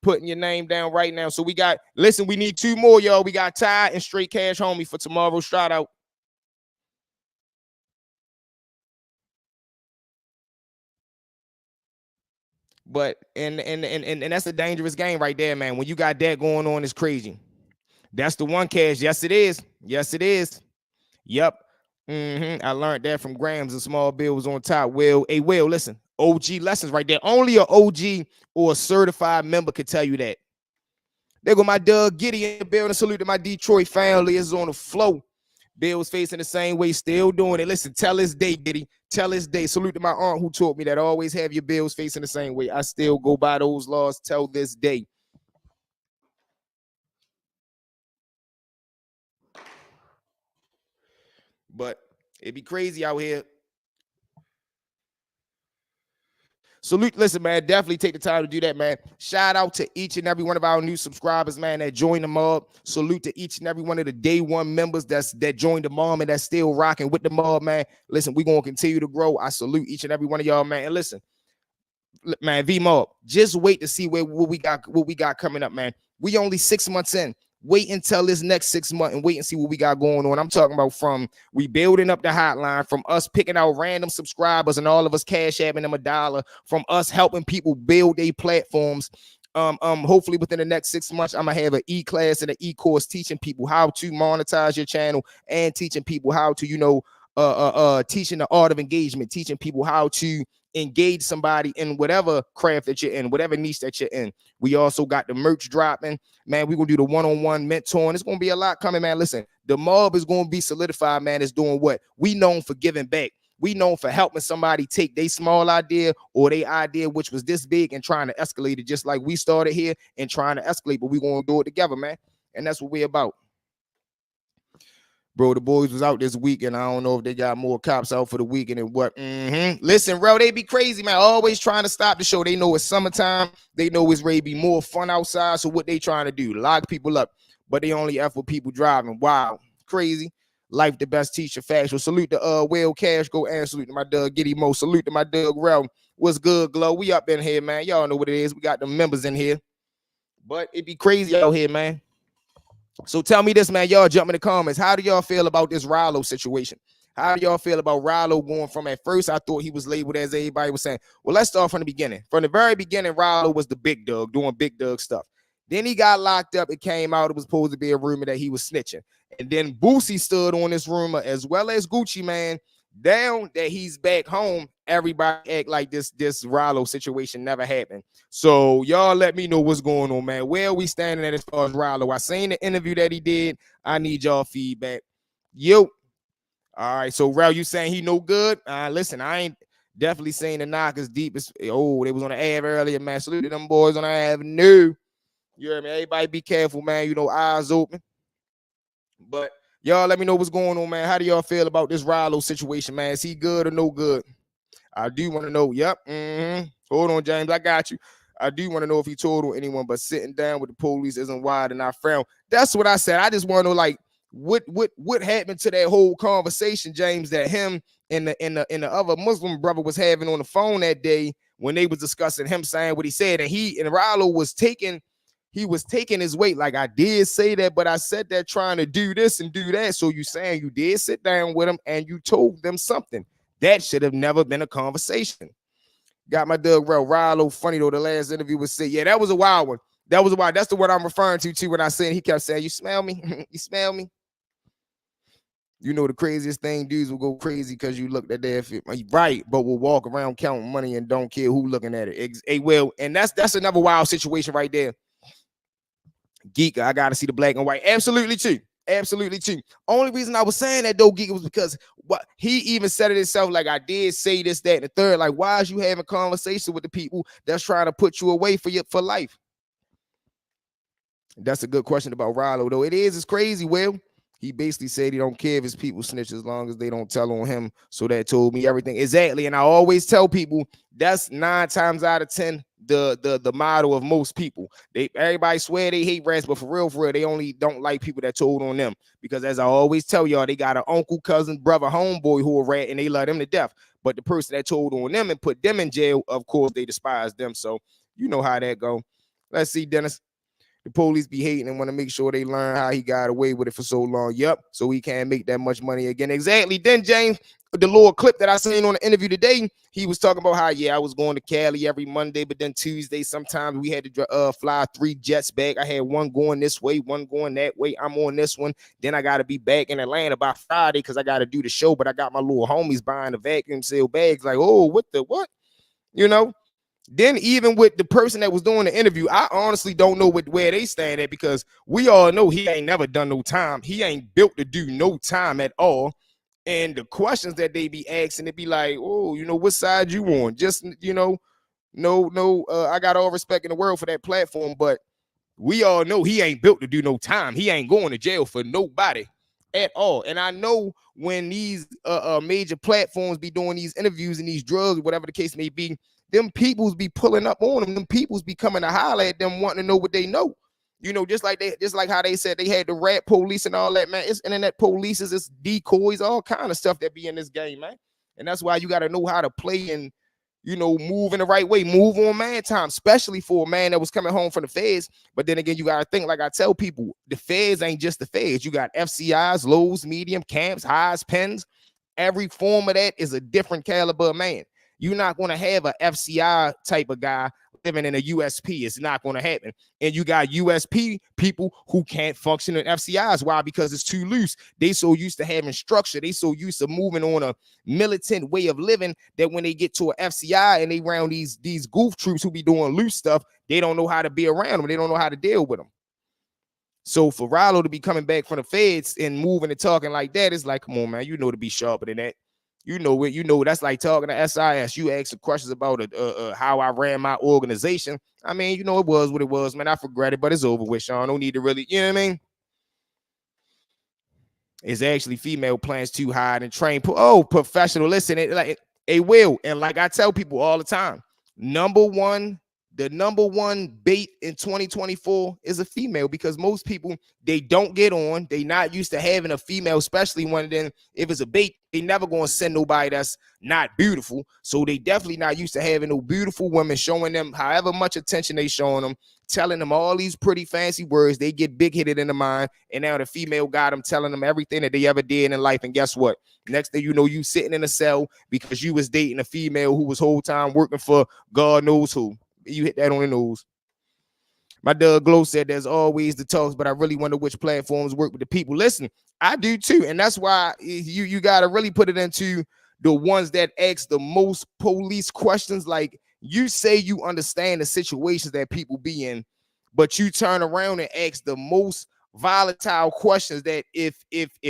putting your name down right now. So we got, listen, we need 2 more, y'all. We got Ty and straight cash homie for tomorrow's shout out. But and that's a dangerous game right there, man. When you got that going on, it's crazy. That's the one cash. Yes, it is. Yes, it is. Yep. I learned that from Grams and Small Bill was on top. Will, hey, Will, listen. OG lessons right there. Only an OG or a certified member could tell you that. There go my Doug Giddy in the building. Salute to my Detroit family. It's on the flow. Bill's facing the same way, still doing it. Listen, tell his day, Giddy. Tell his day. Salute to my aunt who taught me that always have your bills facing the same way. I still go by those laws till this day. But it'd be crazy out here. Salute, listen, man, definitely take the time to do that, man. Shout out to each and every one of our new subscribers, man, that joined the mob. Salute to each and every one of the day one members that joined the mob and that's still rocking with the mob, man. Listen, we're going to continue to grow. I salute each and every one of y'all, man. And listen, man, V Mob, just wait to see what we got coming up, man. We only 6 months in. Wait until this next 6 months and wait and see what we got going on. I'm talking about from we building up the hotline, from us picking out random subscribers and all of us cash apping them $1, from us helping people build their platforms. Hopefully within the next 6 months, I'm gonna have an e-class and an e-course teaching people how to monetize your channel and teaching people how to, teaching the art of engagement, teaching people how to engage somebody in whatever craft that you're in, whatever niche that you're in. We also got the merch dropping, man. We're gonna do the one-on-one mentoring. It's gonna be a lot coming, man. Listen, the mob is gonna be solidified, man. It's doing what we known for, giving back. We known for helping somebody take their small idea or their idea, which was this big, and trying to escalate it, just like we started here and trying to escalate, but we're gonna do it together, man. And that's what we're about. Bro, the boys was out this weekend. I don't know if they got more cops out for the weekend and what. Listen, bro, they be crazy, man. Always trying to stop the show. They know it's summertime. They know it's ready to be more fun outside. So what they trying to do? Lock people up. But they only F with people driving. Wow. Crazy. Life the best teacher. Factual. Salute to Will Cash. Go and salute to my Doug Giddy Mo. Salute to my Doug Rel. What's good, Glow? We up in here, man. Y'all know what it is. We got the members in here. But it be crazy out here, man. So tell me this, man. Y'all jump in the comments. How do y'all feel about this Rollo situation? How do y'all feel about Rollo going from, at first I thought he was labeled as everybody was saying. Well, let's start from the beginning. From the very beginning, Rollo was the big dog doing big dog stuff. Then he got locked up. It came out. It was supposed to be a rumor that he was snitching. And then Boosie stood on this rumor, as well as Gucci Man, down that he's back home. Everybody act like this Rollo situation never happened. So y'all let me know what's going on, man. Where are we standing at as far as Rollo? I seen the interview that he did. I need y'all feedback. Yo. All right. So Rel, you saying he no good? Listen, I ain't definitely saying the knock as deep as they was on the Ave earlier, man. Salute to them boys on the Avenue. You hear me? Everybody be careful, man. Eyes open. But y'all let me know what's going on, man. How do y'all feel about this Rollo situation, man? Is he good or no good? I do want to know. Yep. Hold on, James. I got you. I do want to know if he told on anyone, but sitting down with the police isn't wide and I frown. That's what I said. I just want to know, like, what happened to that whole conversation, James, that him and the other Muslim brother was having on the phone that day when they was discussing him saying what he said, and Rollo was taking his weight. Like, I did say that, but I said that trying to do this and do that. So you saying you did sit down with him and you told them something. That should have never been a conversation. Got my Doug Rollo. Funny though, the last interview was said, yeah, that was a wild one. That was a wild. That's the word I'm referring to when I said he kept saying, "You smell me? You smell me?" You know, the craziest thing, dudes will go crazy because you looked at their right, but will walk around counting money and don't care who looking at it. Hey, well, and that's another wild situation right there. Geek, I gotta see the black and white. Absolutely too. Absolutely too. Only reason I was saying that though, Geek, was because what he even said it himself. Like, I did say this, that, and the third. Like, why is you having conversation with the people that's trying to put you away for life? That's a good question about Rollo, though. It's crazy. Well, he basically said he don't care if his people snitch as long as they don't tell on him. So that told me everything. Exactly. And I always tell people that's 9 times out of 10 the motto of most people. Everybody swear they hate rats, but for real, they only don't like people that told on them. Because as I always tell y'all, they got an uncle, cousin, brother, homeboy who a rat, and they love them to death. But the person that told on them and put them in jail, of course, they despise them. So you know how that go. Let's see, Dennis. The police be hating and want to make sure they learn how he got away with it for so long. Yep. So he can't make that much money again. Exactly. Then James, the little clip that I seen on the interview today, he was talking about how, I was going to Cali every Monday, but then Tuesday, sometimes we had to fly 3 jets back. I had one going this way, one going that way. I'm on this one. Then I got to be back in Atlanta by Friday because I got to do the show, but I got my little homies buying the vacuum seal bags. Like, oh, what? You know? Then even with the person that was doing the interview, I honestly don't know where they stand at, because we all know he ain't never done no time. He ain't built to do no time at all. And the questions that they be asking, it be like, oh, what side you on? Just, I got all respect in the world for that platform, but we all know he ain't built to do no time. He ain't going to jail for nobody at all. And I know when these major platforms be doing these interviews and these drugs, whatever the case may be, them peoples be pulling up on them. Them peoples be coming to holler at them, wanting to know what they know. Just like how they said they had the rat police and all that, man. It's internet police, it's decoys, all kind of stuff that be in this game, man. And that's why you got to know how to play and, move in the right way, move on man time, especially for a man that was coming home from the feds. But then again, you got to think, like I tell people, the feds ain't just the feds. You got FCIs, lows, medium, camps, highs, pens. Every form of that is a different caliber of man. You're not going to have a FCI type of guy living in a USP. It's not going to happen. And you got USP people who can't function in FCIs. Why? Because it's too loose. They so used to having structure. They so used to moving on a militant way of living that when they get to an FCI and they around these goof troops who be doing loose stuff, they don't know how to be around them. They don't know how to deal with them. So for Rollo to be coming back from the feds and moving and talking like that, it's like, come on, man, to be sharper than that. That's like talking to SIS. You ask some questions about how I ran my organization. I mean, it was what it was, man. I regret it, but it's over with, Sean. Don't need to really, you know what I mean? It's actually female plans to hide and train. Oh, professional. Listen, it will. And like I tell people all the time, the number one bait in 2024 is a female, because most people, they don't get on. They not used to having a female, especially when then if it's a bait, they never going to send nobody that's not beautiful. So they definitely not used to having no beautiful women showing them however much attention they showing them, telling them all these pretty fancy words. They get big-headed in the mind, and now the female got them telling them everything that they ever did in life. And guess what? Next thing you know, you sitting in a cell because you was dating a female who was whole time working for God knows who. You hit that on the nose. My Doug Glow said there's always the talks, but I really wonder which platforms work with the people. Listen, I do too. And that's why you got to really put it into the ones that ask the most police questions. Like, you say you understand the situations that people be in, but you turn around and ask the most volatile questions that if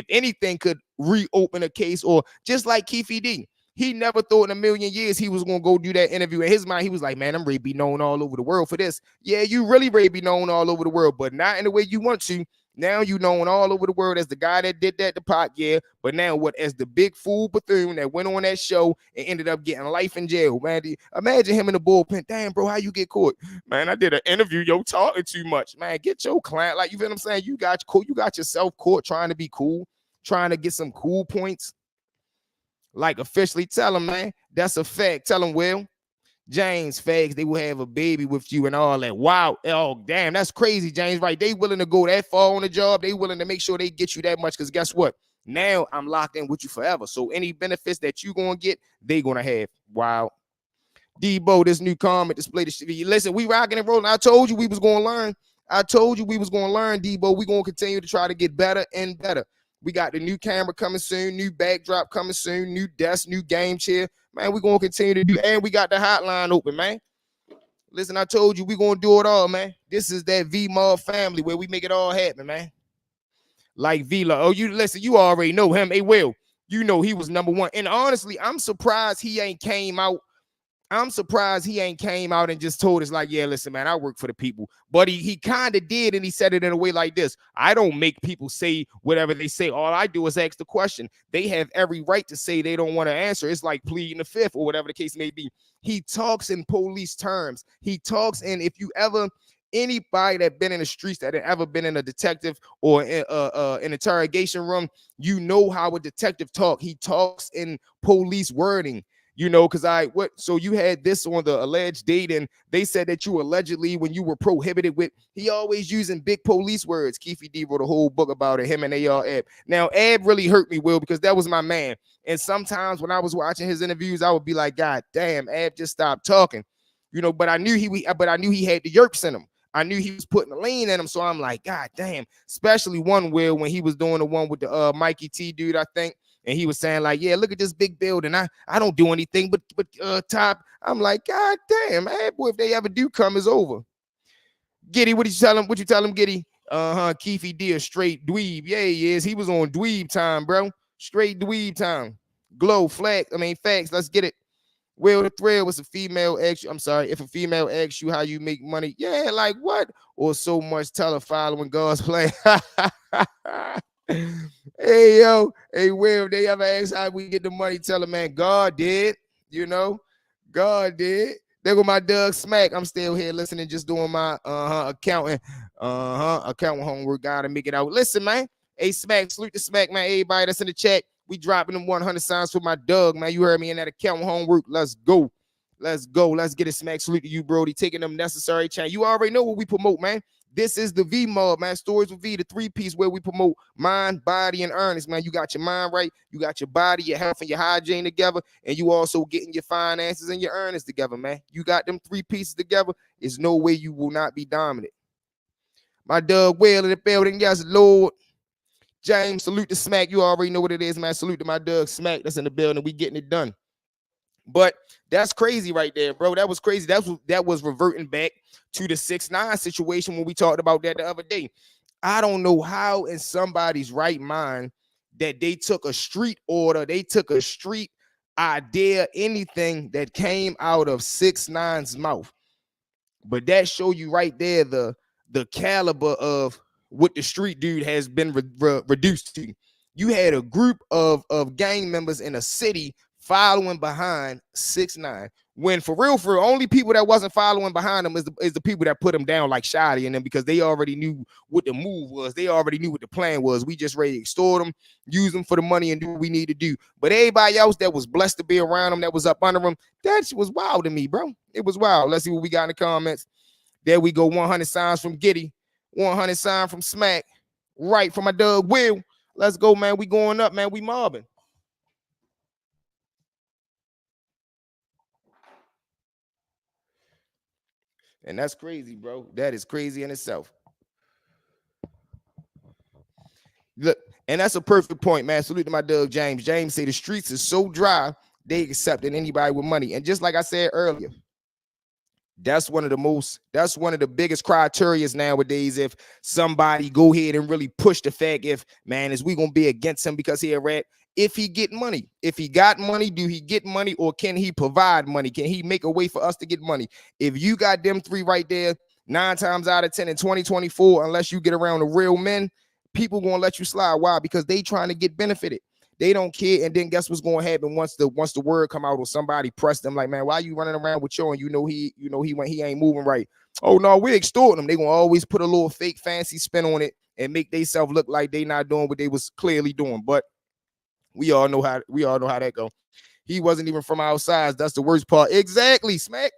anything could reopen a case. Or just like Keefe D. He never thought in a million years he was going to go do that interview. In his mind, he was like, man, I'm ready to be known all over the world for this. Yeah, you really ready to be known all over the world, but not in the way you want to. Now you known all over the world as the guy that did that to Pac, yeah. But now what? As the big fool Bethune that went on that show and ended up getting life in jail, man. Imagine him in the bullpen. Damn, bro, how you get caught? Man, I did an interview. Yo, talking too much. Man, get your client. Like, you feel what I'm saying? You got yourself caught trying to be cool, trying to get some cool points. Like, officially tell him, man, that's a fact. Tell him, Will, James, fags, they will have a baby with you and all that. Wow. Oh, damn, that's crazy, James, right? They willing to go that far on the job. They willing to make sure they get you that much, because guess what? Now I'm locked in with you forever. So any benefits that you going to get, they going to have. Wow. Debo, this new comment display. Listen, we rocking and rolling. I told you we was going to learn. Debo. We going to continue to try to get better and better. We got the new camera coming soon, new backdrop coming soon, new desk, new game chair. Man, we're going to continue to do, and we got the hotline open, man. Listen, I told you we're going to do it all, man. This is that V-Mob family where we make it all happen, man. Like Vila. Oh, you listen, you already know him. Hey, Will, you know he was number one. And honestly, I'm surprised he ain't came out. I'm surprised he ain't came out and just told us like, yeah, listen, man, I work for the people. But he kind of did, and he said it in a way like this. I don't make people say whatever they say. All I do is ask the question. They have every right to say they don't want to answer. It's like pleading the fifth or whatever the case may be. He talks in police terms. He talks in, if you ever, anybody that been in the streets, that had ever been in a detective or an interrogation room, you know how a detective talk. He talks in police wording. You know, because so you had this on the alleged date, and they said that you allegedly, when you were prohibited with, he always using big police words. Keefe D wrote a whole book about it, him and AR Ab. Now, Ab really hurt me, Will, because that was my man. And sometimes when I was watching his interviews, I would be like, God damn, Ab just stopped talking. You know, but I knew he had the yerks in him. I knew he was putting a lean in him. So I'm like, God damn, especially one, Will, when he was doing the one with the Mikey T dude, I think. And he was saying like, yeah, look at this big building. I don't do anything but top. I'm like, God damn, man, boy, if they ever do come, it's over. Giddy, what you tell him? What you tell him, Giddy? Keefe D, a straight dweeb. Yeah, he is. He was on dweeb time, bro. Straight dweeb time. Glow, facts. Let's get it. Will the thread was a female asks you, I'm sorry, if a female asks you how you make money, yeah, like what? Or so much following God's plan. Hey, yo, hey, Will, if they ever ask how we get the money, tell them, man, God did, you know, God did. There go my Doug Smack. I'm still here listening, just doing my accounting homework. Gotta make it out. Listen, man. Hey, Smack, salute to Smack, man. Everybody that's in the chat, we dropping them 100 signs for my Doug, man. You heard me in that accounting homework. Let's go. Let's go. Let's get it, Smack. Salute to you, Brody. Taking them necessary change. You already know what we promote, man. This is the V-Mob, man. Stories with V, the three-piece where we promote mind, body, and earnings, man. You got your mind right. You got your body, your health, and your hygiene together. And you also getting your finances and your earnings together, man. You got them three pieces together. There's no way you will not be dominant. My Doug Will in the building. Yes, Lord. James, salute to Smack. You already know what it is, man. Salute to my Doug Smack that's in the building. We getting it done. But that's crazy right there, bro. That was crazy. That was reverting back to the 6ix9ine situation when we talked about that the other day. I don't know how in somebody's right mind that they took a street order, they took a street idea, anything that came out of 6ix9ine's mouth. But that show you right there the caliber of what the street dude has been reduced to. You had a group of gang members in a city following behind 6ix9ine. When for real, only people that wasn't following behind them is the people that put him down like Shotty and them, because they already knew what the move was. They already knew what the plan was. We just ready to extort them, use them for the money, and do what we need to do. But everybody else that was blessed to be around them, that was up under them, that shit was wild to me, bro. It was wild. Let's see what we got in the comments. There we go. 100 signs from Giddy. 100 sign from Smack. Right from my Doug Will. Let's go, man. We going up, man. We mobbing. And that's crazy, bro. That is crazy in itself. Look, and that's a perfect point, man. Salute to my Doug James. James say the streets is so dry, they accepting anybody with money. And just like I said earlier, that's one of the biggest criterias nowadays. If somebody go ahead and really push the fact, if, man, is we gonna be against him because he a rat? If he get money, if he got money, do he get money, or can he provide money? Can he make a way for us to get money? If you got them three right there, 9 times out of 10 in 2024, unless you get around the real men, people gonna let you slide. Why? Because they trying to get benefited. They don't care. And then guess what's going to happen once the word come out or somebody press them like, man, why you running around with you? And he ain't moving right. Oh no, we extorting them. They gonna always put a little fake fancy spin on it and make themselves look like they not doing what they was clearly doing. But we all know how that go. He wasn't even from outside. That's the worst part. Exactly, Smack.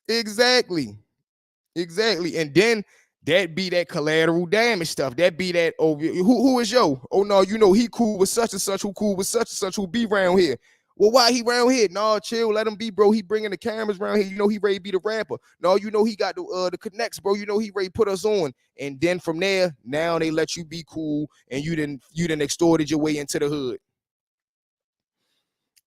Exactly. And then that be that collateral damage stuff. That be that, oh, who is yo? Oh no, he cool with such and such, who cool with such and such, who be around here. Well, why he around here? No, chill, let him be, bro. He bringing the cameras around here. You know he ready to be the rapper. No, you know he got the connects, bro. You know he ready to put us on. And then from there, now they let you be cool, and you didn't extorted your way into the hood.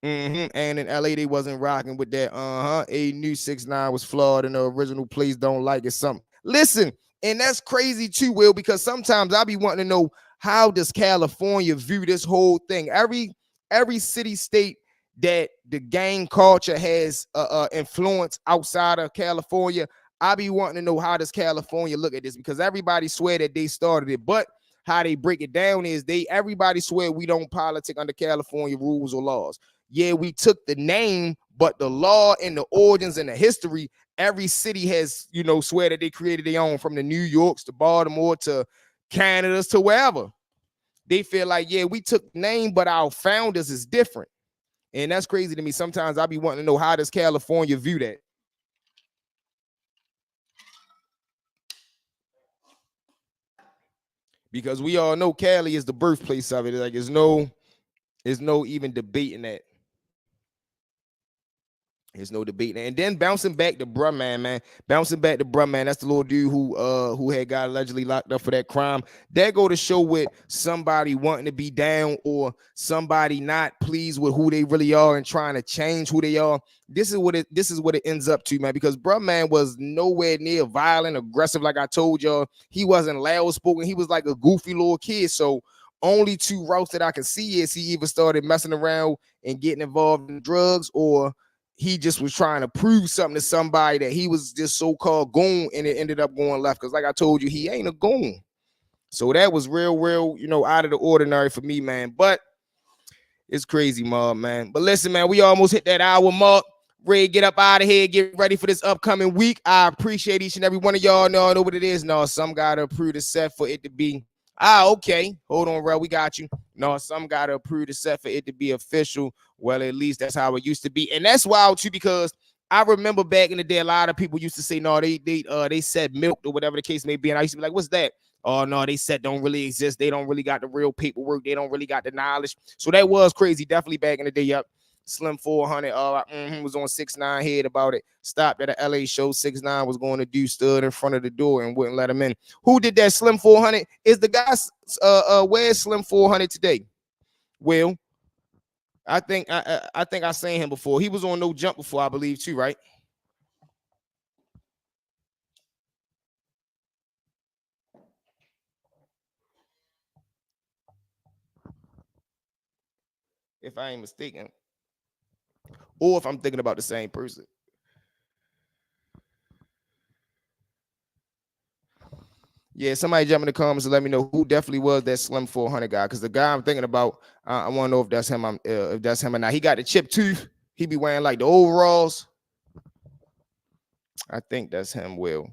And in LA, they wasn't rocking with that. A new 6ix9ine was flawed, and the original Please Don't Like It. Something. Listen, and that's crazy too, Will, because sometimes I be wanting to know, how does California view this whole thing? Every city state that the gang culture has influence outside of California, I be wanting to know, how does California look at this? Because everybody swear that they started it, but how they break it down is everybody swear we don't politic under California rules or laws. Yeah, we took the name, but the law and the origins and the history, every city has, swear that they created their own, from the New Yorks to Baltimore to Canada's to wherever. They feel like, yeah, we took the name, but our founders is different. And that's crazy to me. Sometimes I be wanting to know, how does California view that? Because we all know Cali is the birthplace of it. Like, there's no even debating that. There's no debate. And then bouncing back to Bruh Man. Bouncing back to Bruh Man. That's the little dude who had got allegedly locked up for that crime. That go to show with somebody wanting to be down, or somebody not pleased with who they really are and trying to change who they are. This is what it ends up to, man. Because Bruh Man was nowhere near violent, aggressive. Like I told y'all, he wasn't loud spoken. He was like a goofy little kid. So only two routes that I can see is he either started messing around and getting involved in drugs, or he just was trying to prove something to somebody that he was this so-called goon, and it ended up going left. Because like I told you, he ain't a goon. So that was real, out of the ordinary for me, man. But it's crazy, Mob, man. But listen, man, we almost hit that hour mark. Ready, get up out of here, get ready for this upcoming week. I appreciate each and every one of y'all. Know what it is. No, some gotta approve the set for it to be. Okay. Hold on, bro. We got you. No, some gotta approve the set for it to be official. Well, at least that's how it used to be. And that's wild too, because I remember back in the day, a lot of people used to say, no, they said milk, or whatever the case may be. And I used to be like, what's that? Oh, no, they said don't really exist. They don't really got the real paperwork. They don't really got the knowledge. So that was crazy. Definitely back in the day. Yep. Slim 400 was on 6ix9ine head about it. Stopped at a LA show. 6ix9ine was going to do, stood in front of the door and wouldn't let him in. Who did that? Slim 400 is the guy. Where's Slim 400 today? Will, I think I seen him before. He was on No Jump before, I believe, too, right? If I ain't mistaken. Or if I'm thinking about the same person. Yeah, somebody jump in the comments and let me know who definitely was that Slim 400 guy. Because the guy I'm thinking about, I want to know if that's him. If that's him or not. He got the chip tooth. He be wearing like the overalls. I think that's him, Will.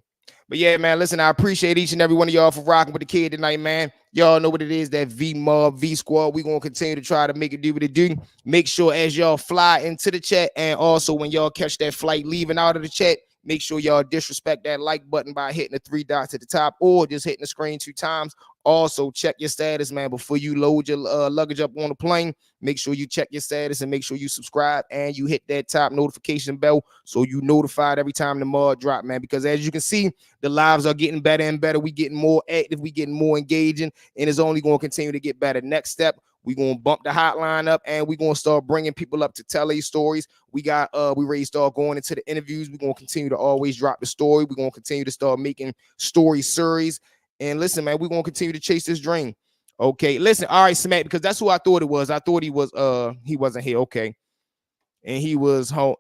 But yeah, man, listen, I appreciate each and every one of y'all for rocking with the kid tonight, man. Y'all know what it is, that V Mob, V Squad. We're going to continue to try to make it do what it do. Make sure as y'all fly into the chat, and also when y'all catch that flight leaving out of the chat, make sure y'all disrespect that like button by hitting the 3 dots at the top, or just hitting the screen 2 times. Also, check your status, man, before you load your luggage up on the plane. Make sure you check your status and make sure you subscribe and you hit that top notification bell so you notified every time the mod drop, man. Because as you can see, the lives are getting better and better. We getting more active, we getting more engaging, and it's only going to continue to get better. Next step, we're going to bump the hotline up, and we're going to start bringing people up to tell their stories. We ready to start going into the interviews. We're going to continue to always drop the story. We're going to continue to start making story series. And listen, man, we're going to continue to chase this dream. Okay, listen. All right, Smack, because that's who I thought it was. I thought he wasn't here. Okay. And he was YG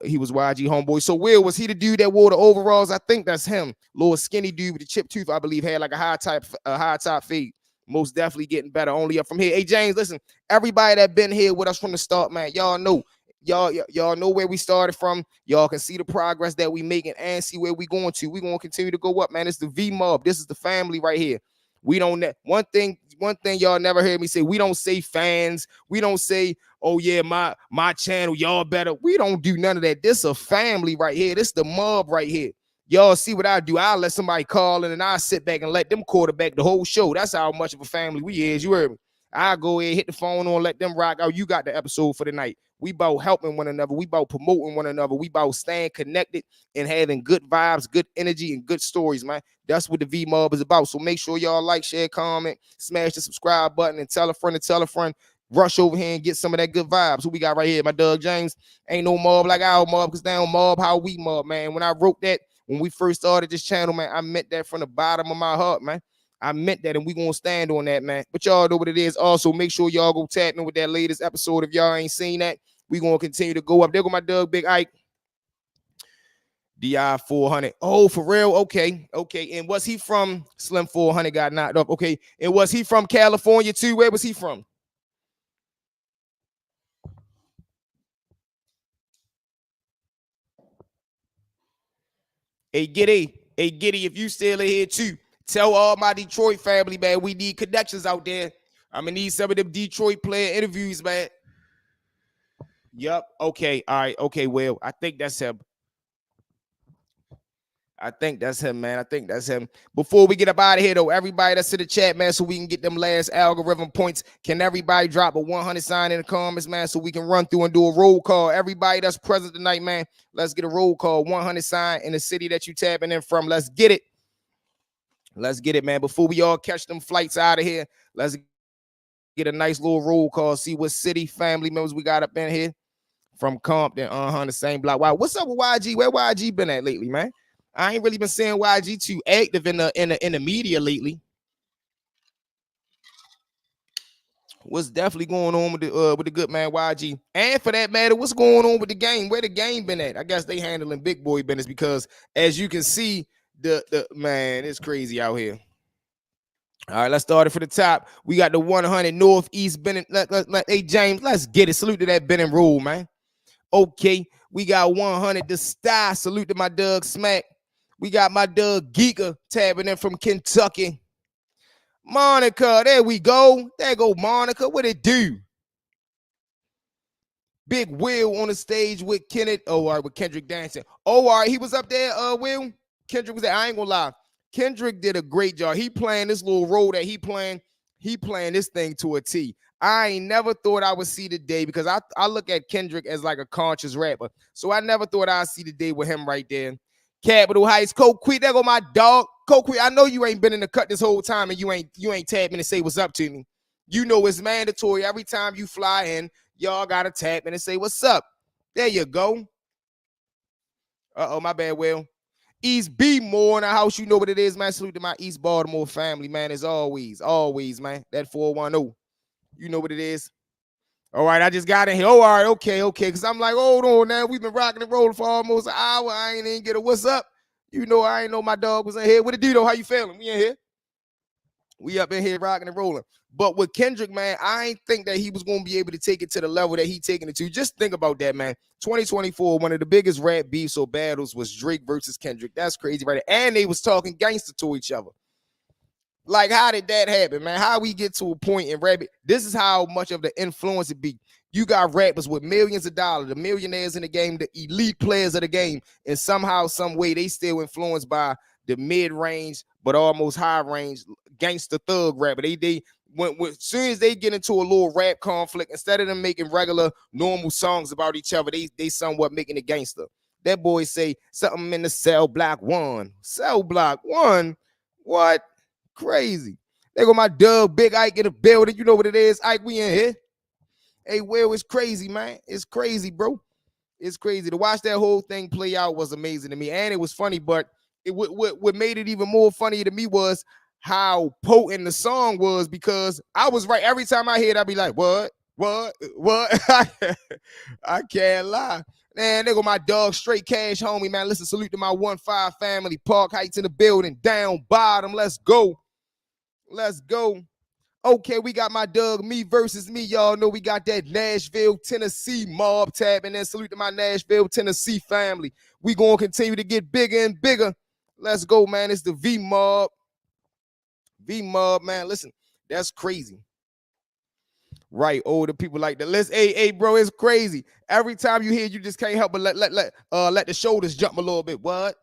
homeboy. So Will, was he the dude that wore the overalls? I think that's him. Little skinny dude with the chip tooth, I believe, had like a high top fade. Most definitely getting better. Only up from here. Hey, James, listen, everybody that been here with us from the start, man, y'all know. Y'all know where we started from. Y'all can see the progress that we making and see where we going to. We going to continue to go up, man. It's the V Mob. This is the family right here. We don't one thing y'all never heard me say. We don't say fans. We don't say, oh yeah, my channel, y'all better. We don't do none of that. This a family right here. This the mob right here. Y'all see what I do. I'll let somebody call in and I'll sit back and let them quarterback the whole show. That's how much of a family we is. You heard me. I'll go ahead, hit the phone on, let them rock out. You got the episode for the night. We about helping one another. We about promoting one another. We about staying connected and having good vibes, good energy, and good stories, man. That's what the V Mob is about. So make sure y'all like, share, comment, smash the subscribe button, and tell a friend to tell a friend. Rush over here and get some of that good vibes. Who we got right here? My Doug James. Ain't no mob like our mob, because they don't mob how we mob, man. When I wrote that, when we first started this channel, man, I meant that from the bottom of my heart, man. I meant that, and we gonna stand on that, man. But y'all know what it is. Also, make sure y'all go tap in with that latest episode. If y'all ain't seen that, we gonna continue to go up. There go my Doug Big Ike. DI 400. Oh, for real? Okay. And was he from Slim 400 got knocked up? Okay. And was he from California too? Where was he from? Hey, Giddy, if you still in here too, tell all my Detroit family, man, we need connections out there. I'm gonna need some of them Detroit player interviews, man. Yep. Okay. All right. Okay. Well, I think that's him. Man. I think that's him. Before we get up out of here, though, everybody that's in the chat, man, so we can get them last algorithm points. Can everybody drop a 100 sign in the comments, man, so we can run through and do a roll call? Everybody that's present tonight, man, let's get a roll call. 100 sign in the city that you tapping in from. Let's get it. Let's get it, man. Before we all catch them flights out of here, let's get a nice little roll call. See what city family members we got up in here from Compton. The same block. Wow, what's up with YG? Where YG been at lately, man? I ain't really been seeing YG too active in the media lately. What's definitely going on with the good man YG? And for that matter, what's going on with the game? Where the game been at? I guess they handling big boy business, because as you can see, the man, it's crazy out here. All right, let's start it for the top. We got the 100 Northeast Bennett. Hey, James, let's get it. Salute to that Bennett rule, man. Okay, we got 100 the Star. Salute to my Doug Smack. We got my Doug Geeker tabbing in from Kentucky. Monica, there we go. There go Monica. What it do? Big Will on the stage with Kenneth. Oh, all right, with Kendrick dancing. Oh, all right, he was up there, Will. Kendrick was there. I ain't gonna lie. Kendrick did a great job. He playing this little role that he playing this thing to a T. I ain't never thought I would see the day, because I look at Kendrick as like a conscious rapper. So I never thought I'd see the day with him right there. Capitol Heights, Coquit, there go my dog. Coquit, I know you ain't been in the cut this whole time, and you ain't tap in and say what's up to me. You know it's mandatory. Every time you fly in, y'all gotta tap in and say what's up. There you go. Uh-oh, my bad, Will. East B more in the house. You know what it is, man. Salute to my East Baltimore family, man. As always, man. That 410. You know what it is. All right, I just got in here. Oh, all right, okay. Because I'm like, hold on now. We've been rocking and rolling for almost an hour. I ain't even get a what's up. You know, I ain't know my dog was in here. What it do, though? How you feeling? We in here. We up in here rocking and rolling. But with Kendrick, man, I ain't think that he was going to be able to take it to the level that he taking it to. Just think about that, man. 2024, one of the biggest rap beefs or battles was Drake versus Kendrick. That's crazy, right? And they was talking gangster to each other. Like, how did that happen, man? How we get to a point in rap? This is how much of the influence it be. You got rappers with millions of dollars, the millionaires in the game, the elite players of the game, and somehow, some way, they still influenced by the mid-range, but almost high-range gangster thug rapper. They when as soon as they get into a little rap conflict, instead of them making regular, normal songs about each other, they somewhat making it gangster. That boy say something in the cell block one. Cell block one? What? Crazy. There go my Doug Big Ike in the building. You know what it is, Ike. We in here. Hey, Will, it's crazy, man. It's crazy, bro. It's crazy. To watch that whole thing play out was amazing to me, and it was funny. But what made it even more funny to me was how potent the song was, because I was right. Every time I hear it, I'd be like, what? I can't lie. Man, there go my dog, Straight Cash, homie, man. Listen, salute to my 1-5 family. Park Heights in the building. Down bottom. Let's go. Let's go. Okay, we got my Doug, me versus me. Y'all know we got that Nashville, Tennessee mob tab. And then salute to my Nashville, Tennessee family. We going to continue to get bigger and bigger. Let's go, man. It's the V Mob. V Mob, man. Listen, that's crazy. Right, older people like the list. Hey, bro, it's crazy. Every time you hear, you just can't help but let the shoulders jump a little bit. What?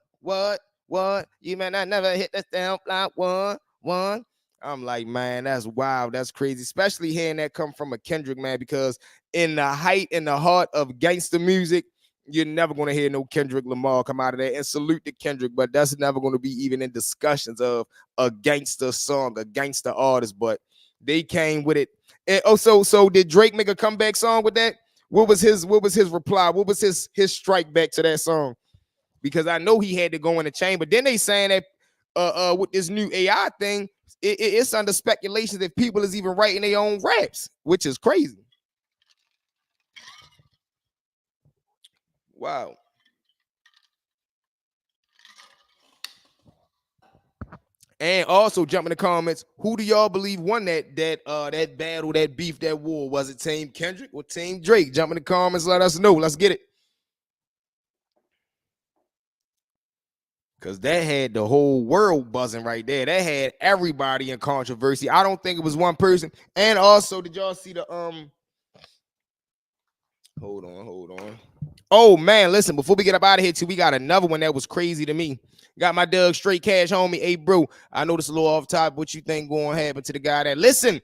You man, I never hit the down block one. I'm like, man, that's wild. That's crazy. Especially hearing that come from a Kendrick, man, because in the height and the heart of gangster music, you're never going to hear no Kendrick Lamar come out of there. And salute to Kendrick, but that's never going to be even in discussions of a gangster song, a gangster artist. But they came with it. And, oh, so did Drake make a comeback song with that? What was his reply? What was his strike back to that song? Because I know he had to go in the chamber. Then they saying that with this new AI thing, it's under speculation that people is even writing their own raps, which is crazy. Wow. And also jump in the comments. Who do y'all believe won that battle, that beef, that war? Was it Team Kendrick or Team Drake? Jump in the comments. Let us know. Let's get it. Because that had the whole world buzzing right there. That had everybody in controversy. I don't think it was one person. And also, did y'all see the Hold on. Oh man, listen, before we get up out of here, too, we got another one that was crazy to me. Got my Doug Straight Cash homie. Hey, bro, I know this a little off top. What you think going to happen to the guy that listen?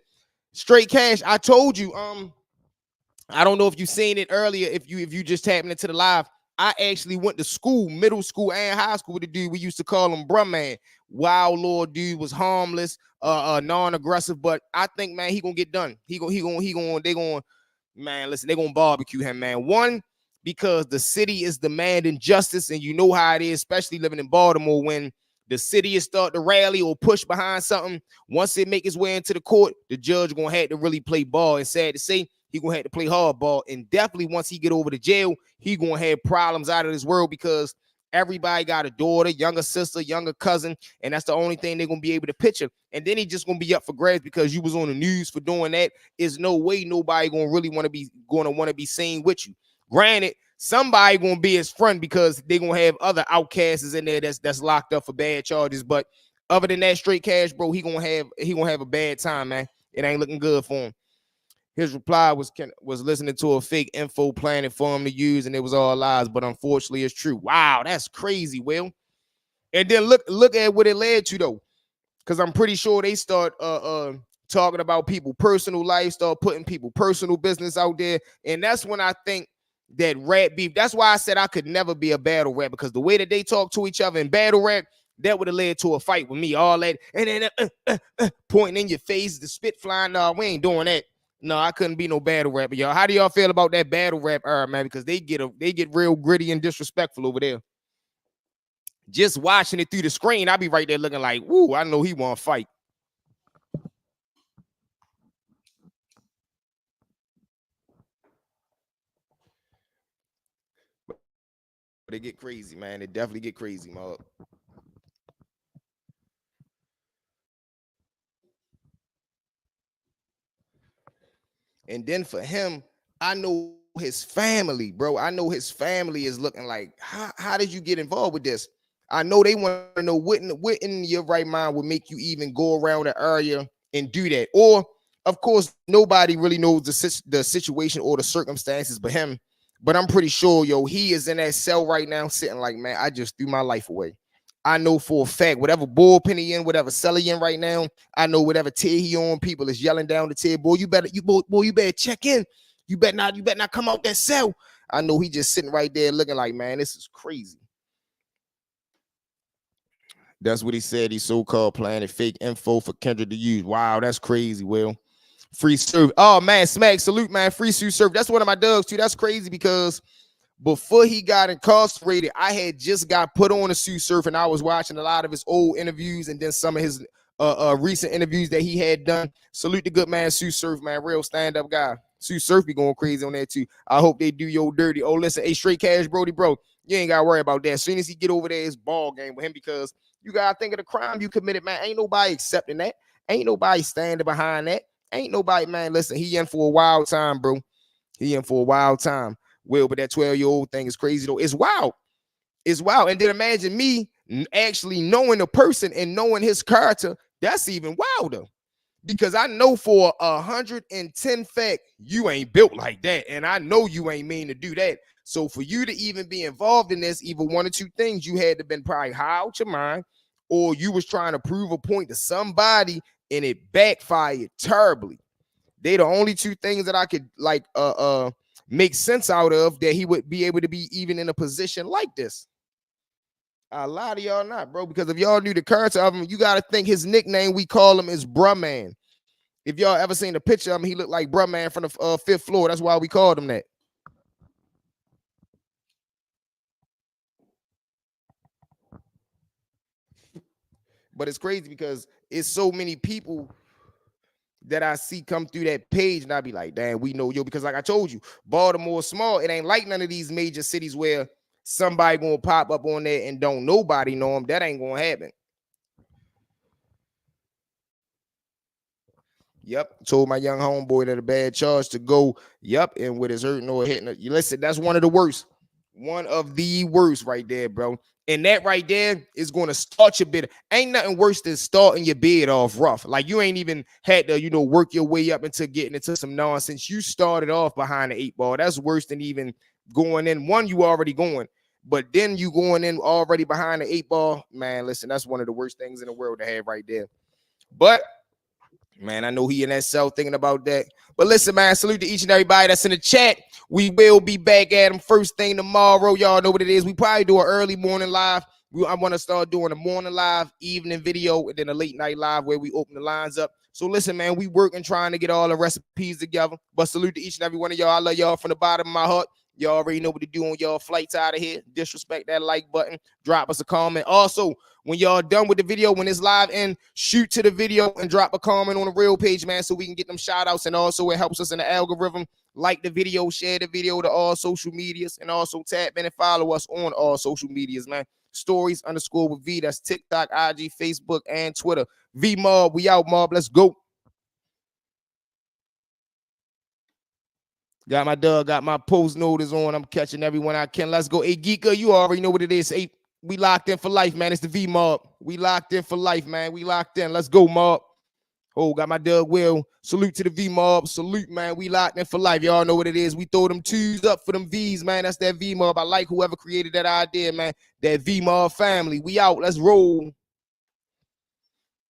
Straight Cash, I told you, I don't know if you seen it earlier, if you just tapping into the live. I actually went to school, middle school and high school with a dude. We used to call him Bruh Man. Wild Lord dude, was harmless, non-aggressive, but I think, man, he gonna get done. They gonna, man, listen, they gonna barbecue him, man. One, because the city is demanding justice, and you know how it is, especially living in Baltimore, when the city is start to rally or push behind something. Once it make its way into the court, the judge gonna have to really play ball. And sad to say, he gonna have to play hardball. And definitely once he get over to jail, he gonna have problems out of this world, because everybody got a daughter, younger sister, younger cousin, and that's the only thing they're gonna be able to picture. And then he just gonna be up for grabs because you was on the news for doing that. Is no way nobody gonna really want to be seen with you. Granted, somebody gonna be his friend because they gonna have other outcasts in there that's locked up for bad charges. But other than that, Straight Cash, bro, he gonna have a bad time, man. It ain't looking good for him. His reply was listening to a fake info planet for him to use, and it was all lies. But unfortunately, it's true. Wow, that's crazy, Will. And then look at what it led to, though, because I'm pretty sure they start talking about people personal life, start putting people personal business out there, and that's when I think that rap beef. That's why I said I could never be a battle rap, because the way that they talk to each other in battle rap, that would have led to a fight with me. All that and then pointing in your face, the spit flying. No, we ain't doing that. No, I couldn't be no battle rapper, y'all. How do y'all feel about that battle rap era, man? Because they get real gritty and disrespectful over there. Just watching it through the screen, I be right there looking like, woo, I know he want to fight. But they get crazy, man. They definitely get crazy, man. And then for him, I know his family, bro. I know his family is looking like, how did you get involved with this? I know they want to know what in your right mind would make you even go around the area and do that. Or, of course, nobody really knows the situation or the circumstances but him. But I'm pretty sure, yo, he is in that cell right now sitting like, man, I just threw my life away. I know for a fact, whatever bullpen he in, whatever cell he in right now, I know whatever tier he on, people is yelling down the tier, boy, you better check in. You better not come out that cell. I know he just sitting right there looking like, man, this is crazy. That's what he said. He so-called planted fake info for Kendrick to use. Wow, that's crazy, Will. Free serve. Oh, man, smack, salute, man. Free serve. That's one of my dogs, too. That's crazy because before he got incarcerated, I had just got put on a Sue Surf, and I was watching a lot of his old interviews and then some of his recent interviews that he had done. Salute the good man, Sue Surf, man. Real stand-up guy. Sue Surf be going crazy on that, too. I hope they do your dirty. Oh, listen, hey, Straight Cash, Brody, bro. You ain't got to worry about that. As soon as he get over there, it's ball game with him, because you got to think of the crime you committed, man. Ain't nobody accepting that. Ain't nobody standing behind that. Ain't nobody, man. Listen, he in for a wild time, bro. He in for a wild time. Will, but that 12-year-old thing is crazy, though. It's wild. It's wild. And then imagine me actually knowing the person and knowing his character. That's even wilder. Because I know for 110 fact, you ain't built like that. And I know you ain't mean to do that. So for you to even be involved in this, either one or two things, you had to been probably high out your mind, or you was trying to prove a point to somebody and it backfired terribly. They the only two things that I could like make sense out of that he would be able to be even in a position like this. A lot of y'all not, bro, because if y'all knew the character of him, you got to think his nickname, we call him, is Bruh Man. If y'all ever seen a picture of him, he looked like Bruh Man from the fifth floor. That's why we called him that. But it's crazy because it's so many people that I see come through that page, and I be like, damn, we know yo. Because like I told you, Baltimore small. It ain't like none of these major cities where somebody gonna pop up on there and don't nobody know him. That ain't gonna happen. Yep. Told my young homeboy that a bad charge to go. Yep. And with his hurting or hitting it. You listen, that's one of the worst. One of the worst right there, bro. And that right there is going to start your bid. Ain't nothing worse than starting your bid off rough. Like you ain't even had to, work your way up into getting into some nonsense. You started off behind the 8 ball. That's worse than even going in. One, you already going. But then you going in already behind the 8 ball. Man, listen, that's one of the worst things in the world to have right there. But man, I know he in that cell thinking about that. But listen, man, salute to each and everybody that's in the chat. We will be back at them first thing tomorrow. Y'all know what it is. We probably do an early morning live. I want to start doing a morning live, evening video, and then a late night live where we open the lines up. So listen, man, we working trying to get all the recipes together. But salute to each and every one of y'all. I love y'all from the bottom of my heart. Y'all already know what to do on y'all flights out of here. Disrespect that like button. Drop us a comment. Also, when y'all done with the video, when it's live in, shoot to the video and drop a comment on the real page, man, so we can get them shout outs. And also it helps us in the algorithm. Like the video, share the video to all social medias, and also tap in and follow us on all social medias, man. Stories_with V. That's TikTok, IG, Facebook, and Twitter. V Mob, we out, Mob. Let's go. Got my dog, got my post notice on. I'm catching everyone I can. Let's go. Hey, Geeka, you already know what it is. Hey, we locked in for life, man. It's the V Mob. We locked in for life, man. We locked in. Let's go, Mob. Oh, got my dog Will. Salute to the V Mob. Salute, man. We locked in for life. Y'all know what it is. We throw them twos up for them V's, man. That's that V Mob. I like whoever created that idea, man. That V Mob family. We out. Let's roll.